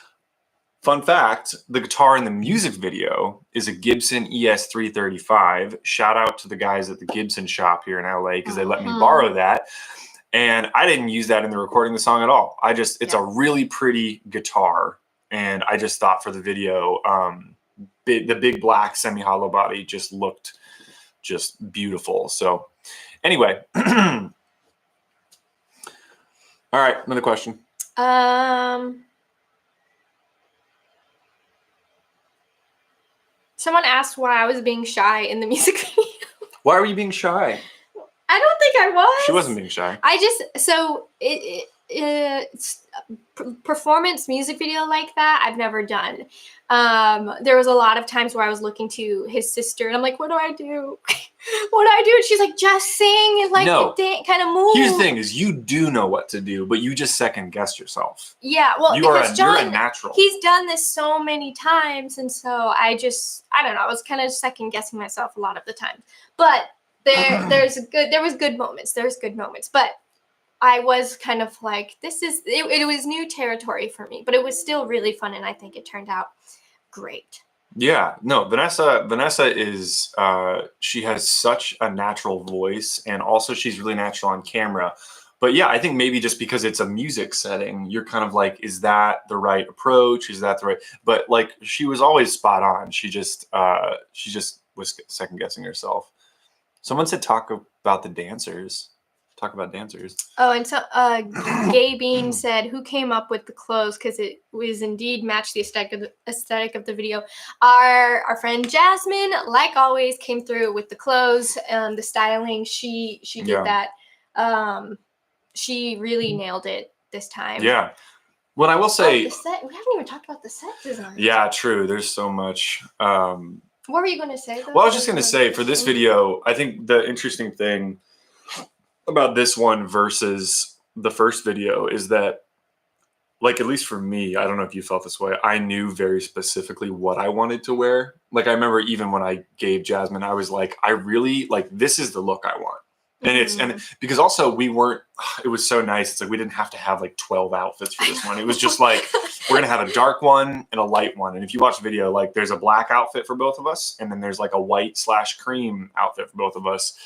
Fun fact, the guitar in the music video is a Gibson ES335. Shout out to the guys at the Gibson shop here in LA because they let me borrow that. And I didn't use that in the recording of the song at all. It's a really pretty guitar. And I just thought for the video, the big black semi-hollow body just looked just beautiful. So anyway, all right, another question. Someone asked why I was being shy in the music video. Why were you being shy? I don't think I was. She wasn't being shy. It's performance music video like that I've never done. There was a lot of times where I was looking to his sister and I'm like, what do I do? What do I do? And she's like, just sing and like kind of move. Here's the thing is you do know what to do, but you just second guess yourself. Yeah, well, you're a natural. He's done this so many times, and so I don't know, I was kind of second guessing myself a lot of the time. But there was good moments. There's good moments. But I was kind of like, it was new territory for me, but it was still really fun, and I think it turned out great. Yeah, no, Vanessa is, she has such a natural voice, and also she's really natural on camera. But yeah, I think maybe just because it's a music setting, you're kind of like, is that the right approach? Is that the right? But like, she was always spot on. She just was second guessing herself. Someone said talk about the dancers. Talk about dancers. Oh, and so Gay Bean said, who came up with the clothes? Because it was indeed matched the aesthetic of the video. Our friend Jasmine, like always, came through with the clothes, the styling. She did that. She really nailed it this time. Yeah. Well, I will say, the set. We haven't even talked about the set design. Yeah, true. There's so much. What were you going to say, though? Well, I was just going to say, for this video, I think the interesting thing about this one versus the first video is that, like, at least for me, I don't know if you felt this way, I knew very specifically what I wanted to wear. Like, I remember even when I gave Jasmine, I was like, I really, like, this is the look I want. And and because also it was so nice. It's like, we didn't have to have like 12 outfits for this one. It was just like, we're going to have a dark one and a light one. And if you watch the video, like, there's a black outfit for both of us. And then there's like a white/cream outfit for both of us.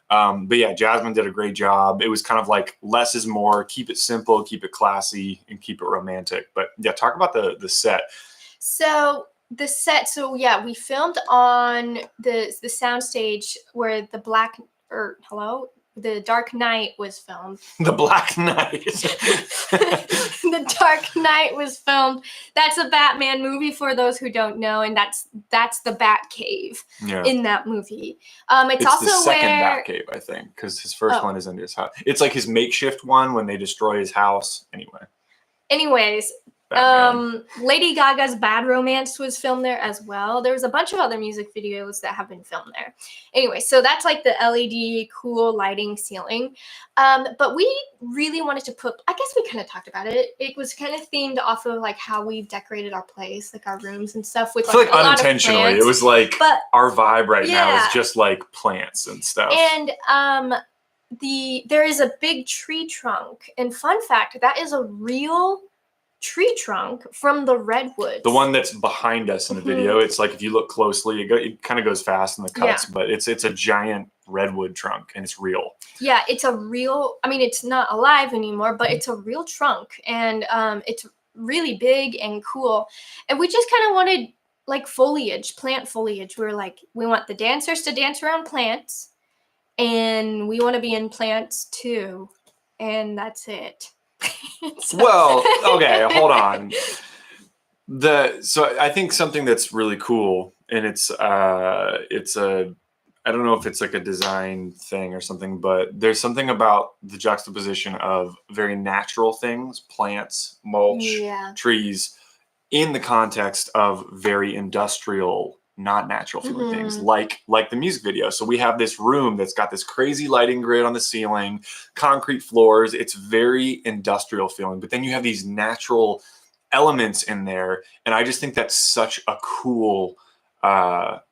But yeah, Jasmine did a great job. It was kind of like less is more, keep it simple, keep it classy, and keep it romantic. But yeah, talk about the set. So the set. So yeah, we filmed on the soundstage where the Dark Knight was filmed. The Black Knight. The Dark Knight was filmed. That's a Batman movie for those who don't know, and that's the Bat Cave in that movie. It's also the second where Bat Cave, I think, because his first one is under his house. It's like his makeshift one when they destroy his house. Anyways, Lady Gaga's Bad Romance was filmed there as well. There was a bunch of other music videos that have been filmed there. Anyway, so that's like the LED cool lighting ceiling. But we really wanted to put, I guess we kind of talked about it. It was kind of themed off of like how we've decorated our place, like our rooms and stuff with like, unintentionally. It was like our vibe right now is just like plants and stuff. And there is a big tree trunk, and fun fact, that is a real tree trunk from the redwoods. The one that's behind us in the video. It's like if you look closely, it kind of goes fast in the cuts, but it's a giant redwood trunk, and it's real. Yeah, it's a real. I mean, it's not alive anymore, but it's a real trunk, and it's really big and cool. And we just kind of wanted like plant foliage. We were like, we want the dancers to dance around plants, and we want to be in plants too, and that's it. Well, okay, hold on. So I think something that's really cool, and it's I don't know if it's like a design thing or something, but there's something about the juxtaposition of very natural things, plants, mulch, trees, in the context of very industrial, not natural feeling things, like the music video. So we have this room that's got this crazy lighting grid on the ceiling, concrete floors. It's very industrial feeling, but then you have these natural elements in there, and I just think that's such a cool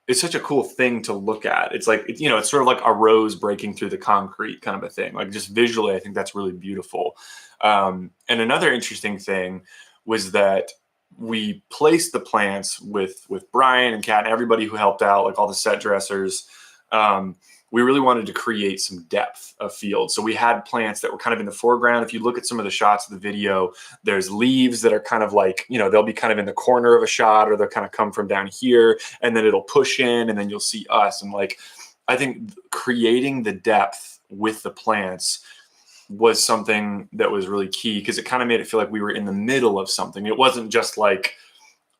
it's such a cool thing to look at. It's like, it's sort of like a rose breaking through the concrete kind of a thing. Like, just visually, I think that's really beautiful. And another interesting thing was that we placed the plants with Brian and Kat and everybody who helped out, like all the set dressers. We really wanted to create some depth of field. So we had plants that were kind of in the foreground. If you look at some of the shots of the video, there's leaves that are kind of like, they'll be kind of in the corner of a shot, or they'll kind of come from down here, and then it'll push in, and then you'll see us. And like, I think creating the depth with the plants was something that was really key, because it kind of made it feel like we were in the middle of something. It wasn't just like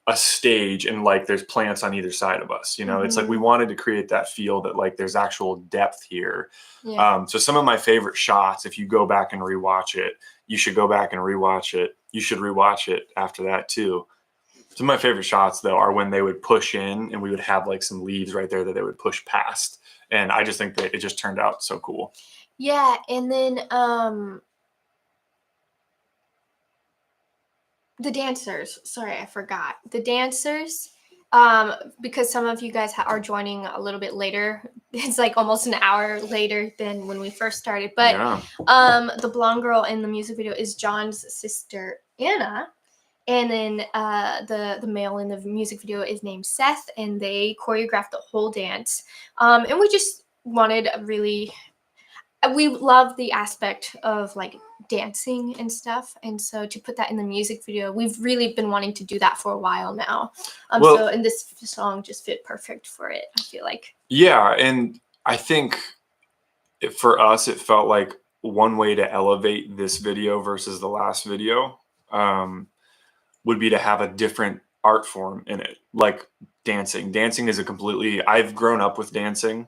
a stage and like there's plants on either side of us. It's like we wanted to create that feel that like there's actual depth here. So some of my favorite shots, if you go back and rewatch it, you should go back and rewatch it. You should rewatch it after that too. Some of my favorite shots though are when they would push in and we would have like some leaves right there that they would push past. And I just think that it just turned out so cool. Yeah, and then the dancers. Sorry, I forgot. The dancers, because some of you guys are joining a little bit later. It's like almost an hour later than when we first started. But the blonde girl in the music video is John's sister, Anna. And then the male in the music video is named Seth, and they choreographed the whole dance. And we just wanted we love the aspect of like dancing and stuff, and so to put that in the music video, we've really been wanting to do that for a while now. And this song just fit perfect for it, I feel like. Yeah, and I think for us, it felt like one way to elevate this video versus the last video would be to have a different art form in it, like dancing. Dancing is I've grown up with dancing.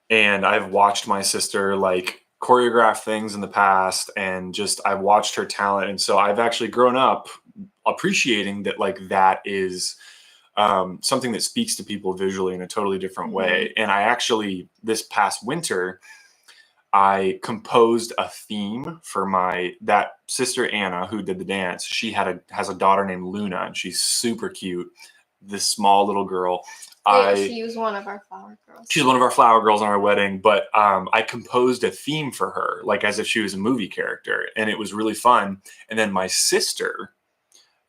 And I've watched my sister like choreograph things in the past, and just I've watched her talent. And so I've actually grown up appreciating that, like, that is something that speaks to people visually in a totally different way. And I actually, this past winter, I composed a theme for that sister Anna who did the dance. She has a daughter named Luna, and she's super cute. This small little girl. She was one of our flower girls. She's one of our flower girls on our wedding, but I composed a theme for her, like as if she was a movie character, and it was really fun. And then my sister,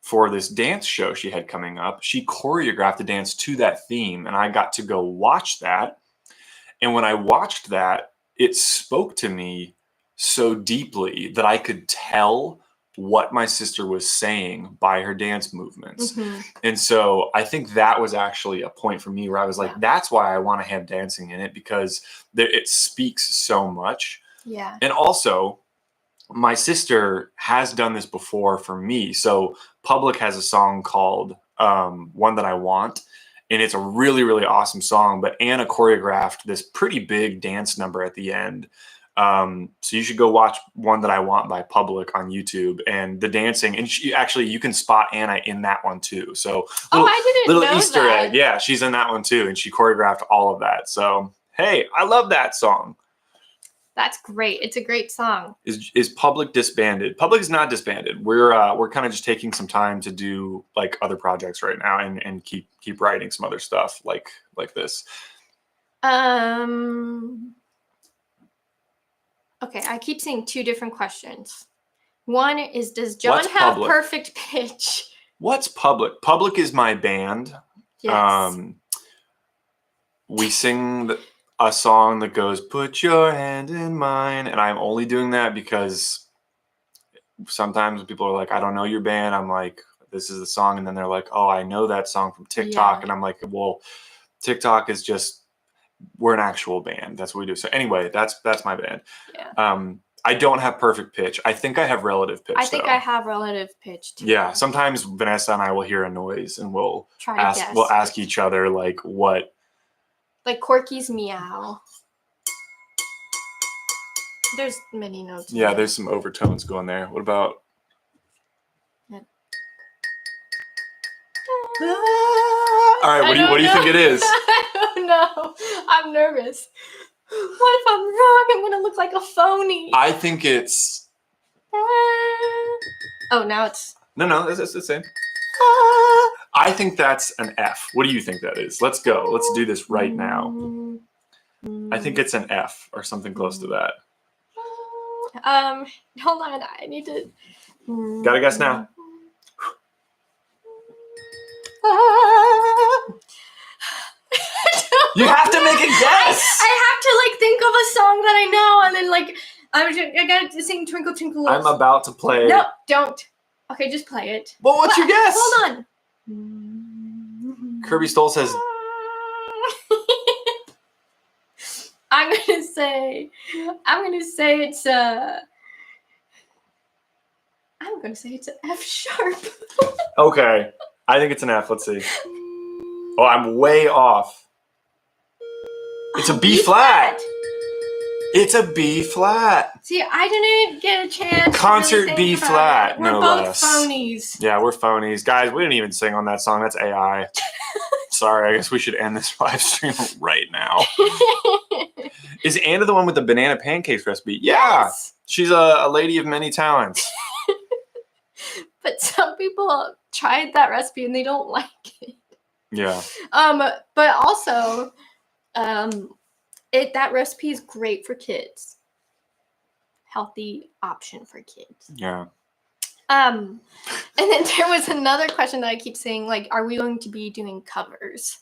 for this dance show she had coming up, she choreographed the dance to that theme, and I got to go watch that. And when I watched that, it spoke to me so deeply that I could tell what my sister was saying by her dance movements. And so I think that was actually a point for me where I was like, that's why I want to have dancing in it, because it speaks so much. Yeah. And also, my sister has done this before for me. So Public has a song called One That I Want. And it's a really, really awesome song. But Anna choreographed this pretty big dance number at the end. So you should go watch One That I Want by Public on YouTube, and the dancing. And you can spot Anna in that one too. So I didn't know Easter that. egg. Yeah, she's in that one too. And she choreographed all of that. So, hey, I love that song. That's great. It's a great song. Is Public disbanded? Public is not disbanded. We're kind of just taking some time to do like other projects right now and keep writing some other stuff like this. Okay, I keep seeing two different questions. One is, does John What's have Public? perfect pitch? What's Public? Public is my band. Yes. We sing a song that goes, "Put your hand in mine," and I'm only doing that because sometimes when people are like, "I don't know your band," I'm like, "This is the song," and then they're like, "Oh, I know that song from TikTok," and I'm like, "Well, TikTok is just, we're an actual band. That's what we do." So anyway, that's my band. Yeah. I don't have perfect pitch. I think I have relative pitch. I think I have relative pitch too. Yeah. Sometimes Vanessa and I will hear a noise and we'll guess. We'll ask each other like what. Like Corky's meow. There's many notes. Yeah, there's some overtones going there. What about? Yeah. All right, what do you think it is? I don't know. I'm nervous. What if I'm wrong? I'm gonna look like a phony. I think it's. Oh, now it's. No, it's the same. I think that's an F. What do you think that is? Let's go. Let's do this right now. I think it's an F or something close to that. Hold on. I need to. Gotta guess now. You have to make a guess. I have to like think of a song that I know, and then like I gotta sing "Twinkle Twinkle Little." I'm about to play. No, don't. Okay, just play it. Well, what's your guess? Hold on. Kirby Stoll says. I'm gonna say it's an F sharp. Okay, I think it's an F. Let's see. Oh, I'm way off. It's a B flat. It's a B flat. See, I didn't get a chance. Concert to B flat, We're no both less. phonies. Yeah, we're phonies. Guys, we didn't even sing on that song. That's AI. Sorry, I guess we should end this live stream right now. Is Anna the one with the banana pancakes recipe? Yeah. Yes. She's a lady of many talents. But some people tried that recipe and they don't like it. Yeah. But also, that recipe is great for kids. Healthy option for kids. Yeah. And then there was another question that I keep saying, like, are we going to be doing covers?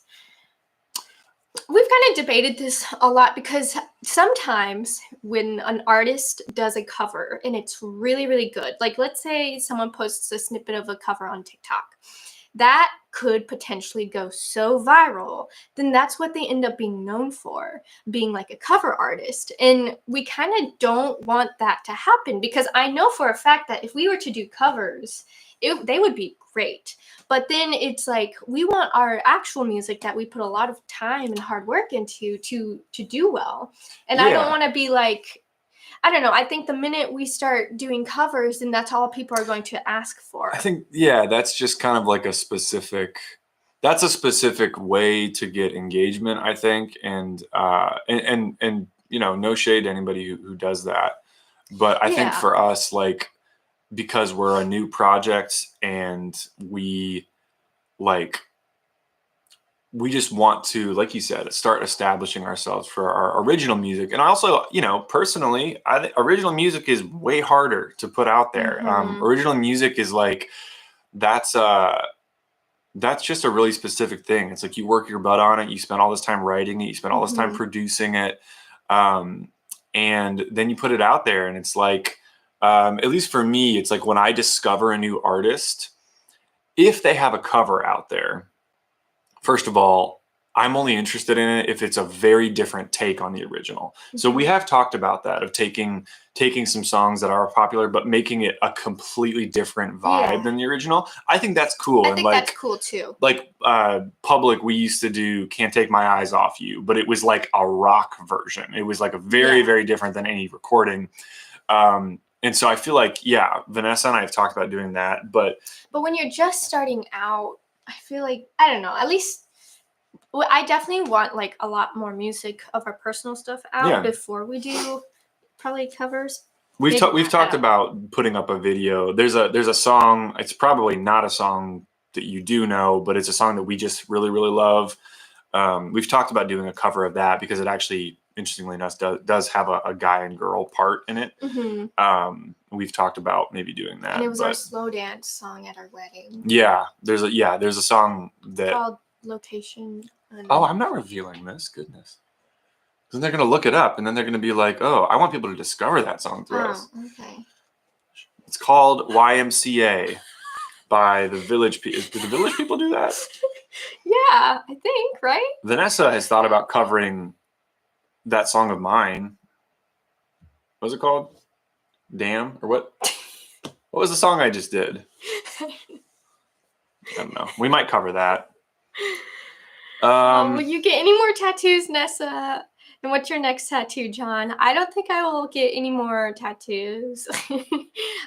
We've kind of debated this a lot because sometimes when an artist does a cover and it's really, really good, like let's say someone posts a snippet of a cover on TikTok, that could potentially go so viral, then that's what they end up being known for, being like a cover artist. And we kind of don't want that to happen because I know for a fact that if we were to do covers, they would be great. But then it's like we want our actual music that we put a lot of time and hard work into to do well. And I don't want to be like, I don't know. I think the minute we start doing covers, then that's all people are going to ask for. I think, yeah, that's just kind of like a specific way to get engagement, I think. And you know, no shade to anybody who does that. But I think for us, like, because we're a new project and we just want to, like you said, start establishing ourselves for our original music. And also, you know, personally, I think original music is way harder to put out there. Original music is like, that's just a really specific thing. It's like you work your butt on it. You spend all this time writing it. You spend all this time producing it. And then you put it out there and it's like, At least for me, it's like when I discover a new artist, if they have a cover out there, first of all, I'm only interested in it if it's a very different take on the original. So we have talked about that, of taking some songs that are popular but making it a completely different vibe than the original. I think that's cool. I think that's cool too. Like Public, we used to do Can't Take My Eyes Off You, but it was like a rock version. It was like a very, very different than any recording. And so I feel like, Vanessa and I have talked about doing that. But when you're just starting out, I feel like, I don't know, at least I definitely want like a lot more music of our personal stuff out before we do probably covers. We've talked about putting up a video. There's a song. It's probably not a song that you do know, but it's a song that we just really, really love. We've talked about doing a cover of that because it actually, interestingly enough, does have a guy and girl part in it. We've talked about maybe doing that. And it was our slow dance song at our wedding. Yeah, there's a song that called Location. Oh, I'm not revealing this. Goodness. Then they're going to look it up, and then they're going to be like, oh, I want people to discover that song through us. Okay. It's called YMCA by the Village People. Do the Village People do that? Yeah, I think, right? Vanessa has thought about covering that song of mine. What was it called? Damn? Or what? What was the song I just did? I don't know. We might cover that. Will you get any more tattoos, Nessa? And what's your next tattoo, John? I don't think I will get any more tattoos.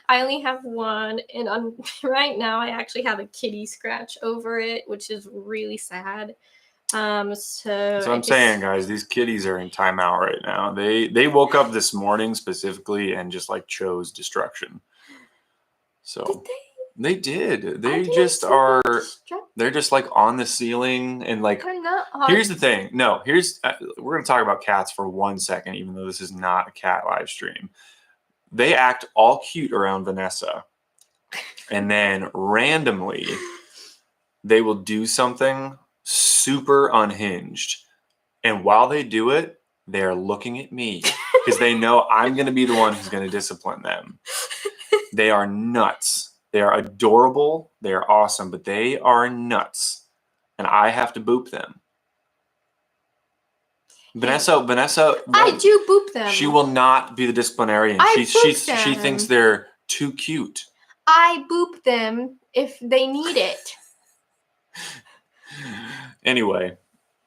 I only have one, and right now I actually have a kitty scratch over it, which is really sad. So I'm saying, guys, these kitties are in timeout right now. They woke up this morning specifically and just like chose destruction. So did they? They did. They're just like on the ceiling and like. Here's the thing. No, we're gonna talk about cats for 1 second, even though this is not a cat live stream. They act all cute around Vanessa, and then randomly, they will do something super unhinged, and while they do it, they are looking at me because they know I'm gonna be the one who's gonna discipline them. They are nuts. They are adorable. They are awesome, but they are nuts, and I have to boop them. Vanessa. I do boop them. She will not be the disciplinarian. She thinks they're too cute. I boop them if they need it. Anyway,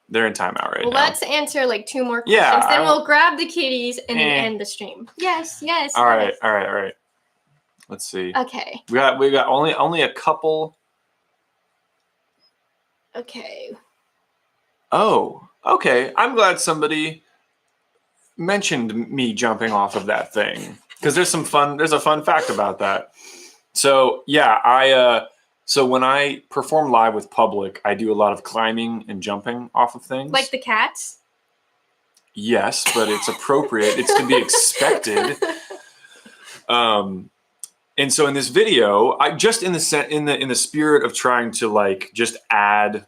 they're in timeout right now. Let's answer like 2 more questions. Then we'll grab the kitties and then end the stream. Yes. All right. Let's see. Okay. We got only a couple. Okay. Oh, okay. I'm glad somebody mentioned me jumping off of that thing because there's a fun fact about that. So so when I perform live with Public, I do a lot of climbing and jumping off of things. Like the cats? Yes, but it's appropriate. It's to be expected. And so in this video, I just in the spirit of trying to like just add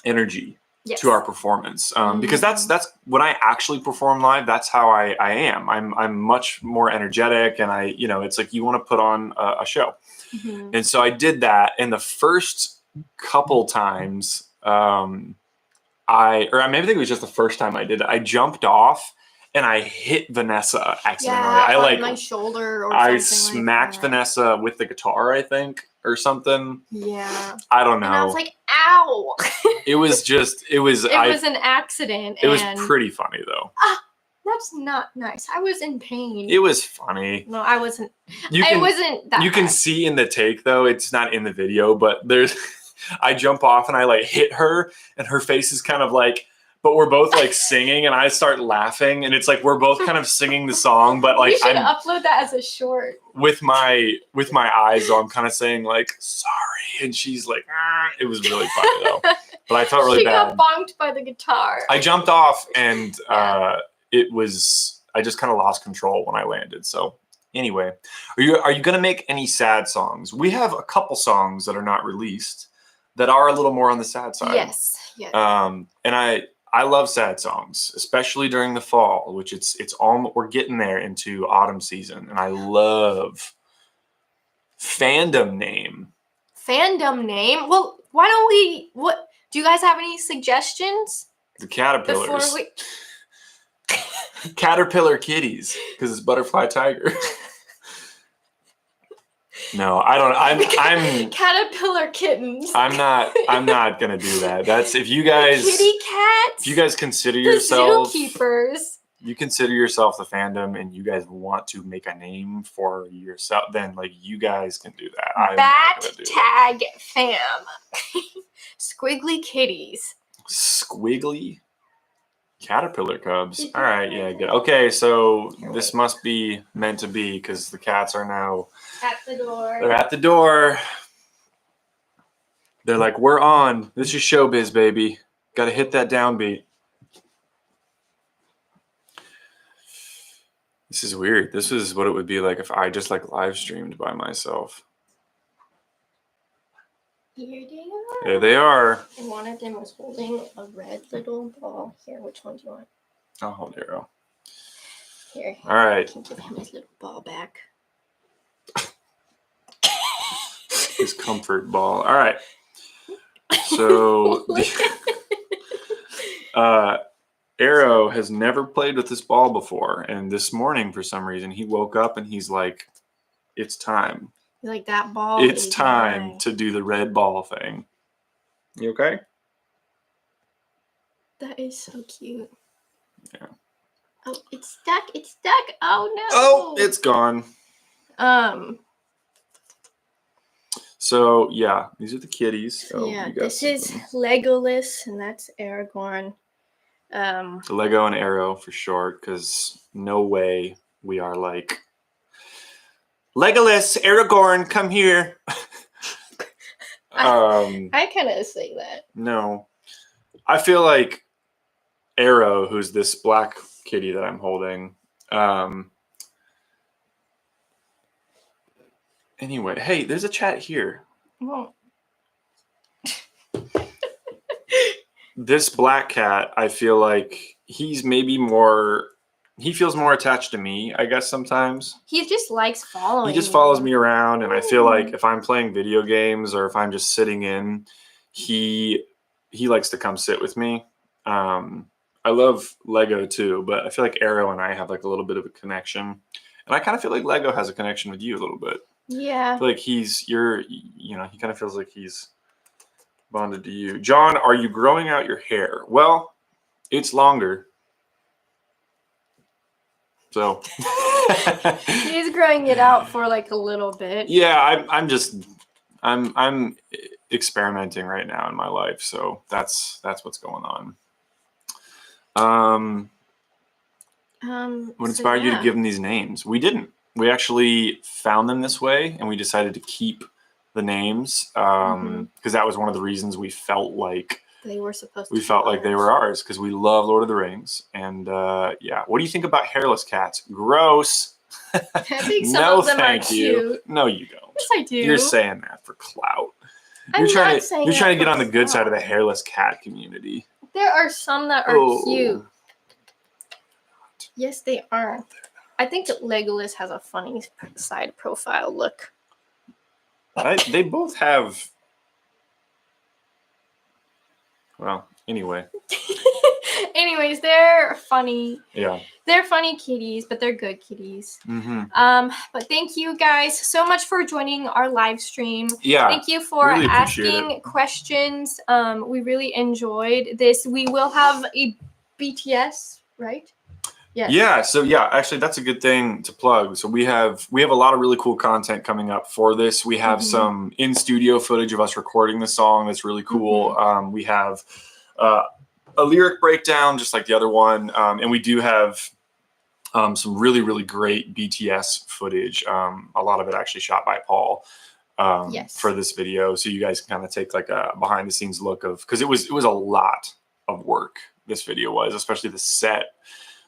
energy to our performance, because that's when I actually perform live. That's how I am. I'm much more energetic, and it's like you want to put on a show. And so I did that, and the first couple times, maybe I think it was just the first time I did it. I jumped off. And I hit Vanessa accidentally. I like my shoulder, or I smacked Vanessa with the guitar, I think, or something. Yeah. I don't know. And I was like, "Ow!" It was an accident. It was pretty funny though. That's not nice. I was in pain. It was funny. No, I wasn't. It wasn't that. You can see in the take though. It's not in the video, but there's. I jump off and I like hit her, and her face is kind of like. But we're both like singing, and I start laughing, and it's like we're both kind of singing the song, but like you should upload that as a short. With my eyes, so I'm kind of saying like sorry, and she's like, ah. It was really funny though. But I felt really bad. She got bonked by the guitar. I jumped off, and I just kind of lost control when I landed. So anyway, are you gonna make any sad songs? We have a couple songs that are not released that are a little more on the sad side. Yes. And I love sad songs, especially during the fall, which it's all we're getting there into autumn season, and I love fandom name. Fandom name? Well, why don't we? What do you guys have any suggestions? The caterpillars. Before we... Caterpillar kitties, because it's ButterflyTiger. No, I don't. I'm caterpillar kittens. I'm not gonna do that. That's if you guys kitty cats. If you guys consider the yourself zookeepers. You consider yourself the fandom, and you guys want to make a name for yourself, then like you guys can do that. I'm Bat not gonna do tag that. Fam. Squiggly kitties. Squiggly caterpillar cubs. All right, yeah, good. Okay, so this must be meant to be because the cats are now at the door. They're at the door. They're like, we're on. This is showbiz, baby. Got to hit that downbeat. This is weird. This is what it would be like if I just like live streamed by myself. Here they are. There they are. And one of them was holding a red little ball. Here, which one do you want? I'll hold Arrow. Here. All right. I can give him his little ball back. His comfort ball. All right. So Arrow has never played with this ball before, and this morning for some reason he woke up and he's like, it's time. He's like, that ball. It's time mine. to do the red ball thing. You okay? That is so cute. Yeah. Oh, it's stuck. It's stuck. Oh no. Oh, it's gone. So yeah, these are the kitties. Oh, yeah, this is Legolas, and that's Aragorn. Lego and Arrow for short, because no way we are like Legolas, Aragorn, come here. I kind of say that. No, I feel like Arrow, who's this black kitty that I'm holding. Anyway, hey, there's a chat here. Well. This black cat, I feel like he's maybe more. He feels more attached to me, I guess, sometimes. He just likes following. He just follows me around, and I feel like if I'm playing video games or if I'm just sitting in, he likes to come sit with me. I love Lego too, but I feel like Arrow and I have like a little bit of a connection, and I kind of feel like Lego has a connection with you a little bit. Yeah. I feel like he kind of feels like he's bonded to you. John, are you growing out your hair? Well, it's longer. So he's growing it out for like a little bit. Yeah, I'm experimenting right now in my life, so that's what's going on. What inspired you to give them these names? We didn't. We actually found them this way, and we decided to keep the names because that was one of the reasons we felt like they were supposed to. We felt like they were ours because we love Lord of the Rings. And yeah, what do you think about hairless cats? Gross. I think some of them are cute. No, you don't. Yes, I do. You're saying that for clout. You're trying to get on the good side of the hairless cat community. There are some that are cute. Yes, they are. I think Legolas has a funny side profile look. They both have. Well, anyway. Anyways, they're funny. Yeah. They're funny kitties, but they're good kitties. But thank you guys so much for joining our live stream. Yeah. Thank you for really asking questions. We really enjoyed this. We will have a BTS, right? Yes. Yeah, so yeah, actually that's a good thing to plug. So we have a lot of really cool content coming up for this. We have some in-studio footage of us recording the song that's really cool. We have a lyric breakdown just like the other one. And we do have some really, really great BTS footage. A lot of it actually shot by Paul for this video. So you guys can kind of take like a behind the scenes look of, because it was a lot of work, this video was, especially the set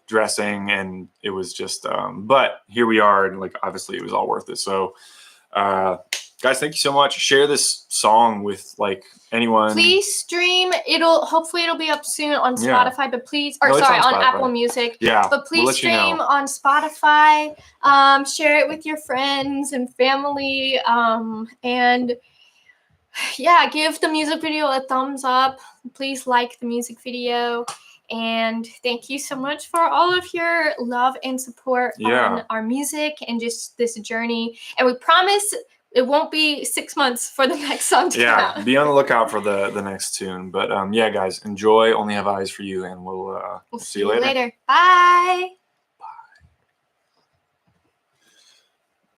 dressing, and it was just but here we are, and like obviously it was all worth it. So guys, thank you so much. Share this song with like anyone. Please stream. Hopefully it'll be up soon on Spotify, but please, or No, sorry, on on Apple Music. Yeah. But please stream on Spotify. Share it with your friends and family. And yeah, give the music video a thumbs up. Please like the music video. And thank you so much for all of your love and support on our music and just this journey. And we promise it won't be 6 months for the next song to come out. Be on the lookout for the next tune. But yeah, guys, enjoy Only Have Eyes for You, and we'll see you later. Bye.